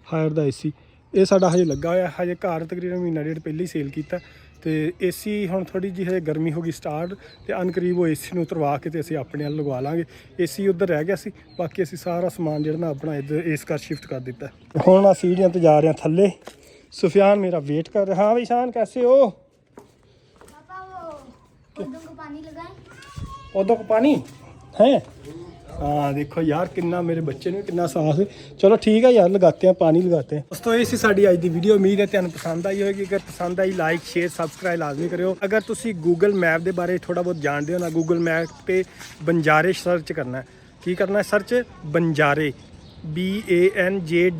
ਹਾਇਰ ਦਾ ਏਸੀ, ਇਹ ਸਾਡਾ ਹਜੇ ਲੱਗਾ ਹੋਇਆ। ਹਜੇ ਘਰ ਤਕਰੀਬਨ ਮਹੀਨਾ ਡੇਢ ਪਹਿਲਾਂ ਹੀ ਸੇਲ ਕੀਤਾ, ਤੇ ਏਸੀ ਹੁਣ ਥੋੜੀ ਜਿਹੀ ਹਜੇ ਗਰਮੀ ਹੋ ਗਈ ਸਟਾਰਟ, ਤੇ ਅਨਕਰੀਬ ਉਹ ਏਸੀ ਨੂੰ ਉਤਰਵਾ ਕੇ ਤੇ ਅਸੀਂ ਆਪਣੇ ਨਾਲ ਲਗਵਾ ਲਾਂਗੇ। ਏਸੀ ਉੱਧਰ ਰਹਿ ਗਿਆ ਸੀ, ਬਾਕੀ ਅਸੀਂ ਸਾਰਾ ਸਮਾਨ ਜਿਹੜਾ ਨਾ ਆਪਣਾ ਇੱਧਰ ਇਸ ਘਰ ਸ਼ਿਫਟ ਕਰ ਦਿੱਤਾ। ਹੁਣ ਆ ਸੀੜੀਆਂ ਤੇ ਜਾ ਰਹੇ ਹਾਂ ਥੱਲੇ। सुफियान मेरा वेट कर रहा है। हाँ भाई शान कैसे हो? पापा वो पौधों को पानी लगाएं। पौधों को पानी है? हाँ देखो यार कितना मेरे बच्चे ने कितना साफ है। चलो ठीक है यार लगाते हैं, पानी लगाते हैं। दोस्तों ये सी साडी अज दी वीडियो, उम्मीद है तुहानू पसंद आई होगी। अगर पसंद आई लाइक शेयर सबसक्राइब लाजमी करियो। अगर तुसी गूगल मैप के बारे थोड़ा बहुत जानते हो ना, गूगल मैप पे बंजारे सर्च करना है। की करना है सर्च? बंजारे BANJAARAY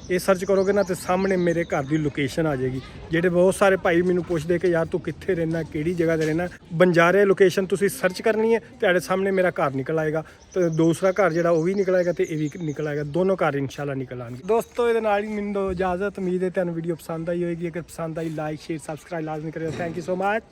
ये सर्च करोगे ना तो सामने मेरे घर की लोकेशन आ जाएगी। जेडे बहुत सारे भाई मैनू पुछदे कि यार तू कित्थे रहना, किहड़ी जगह ते रहना, बंजारे लोकेशन तुसी सर्च करनी है, तुहाडे सामने मेरा घर निकल आएगा। तो दूसरा घर जिहड़ा वो भी निकल आएगा तो ये भी निकल आएगा, दोनों घर इंशाल्लाह निकल आएंगे। दोस्तों ये नाल ही मैनू दो इजाजत। उम्मीद है तुहानू वीडियो पसंद आई होगी। अगर पसंद आई लाइक शेयर सबसक्राइब लाजमी करियो। Thank you so much.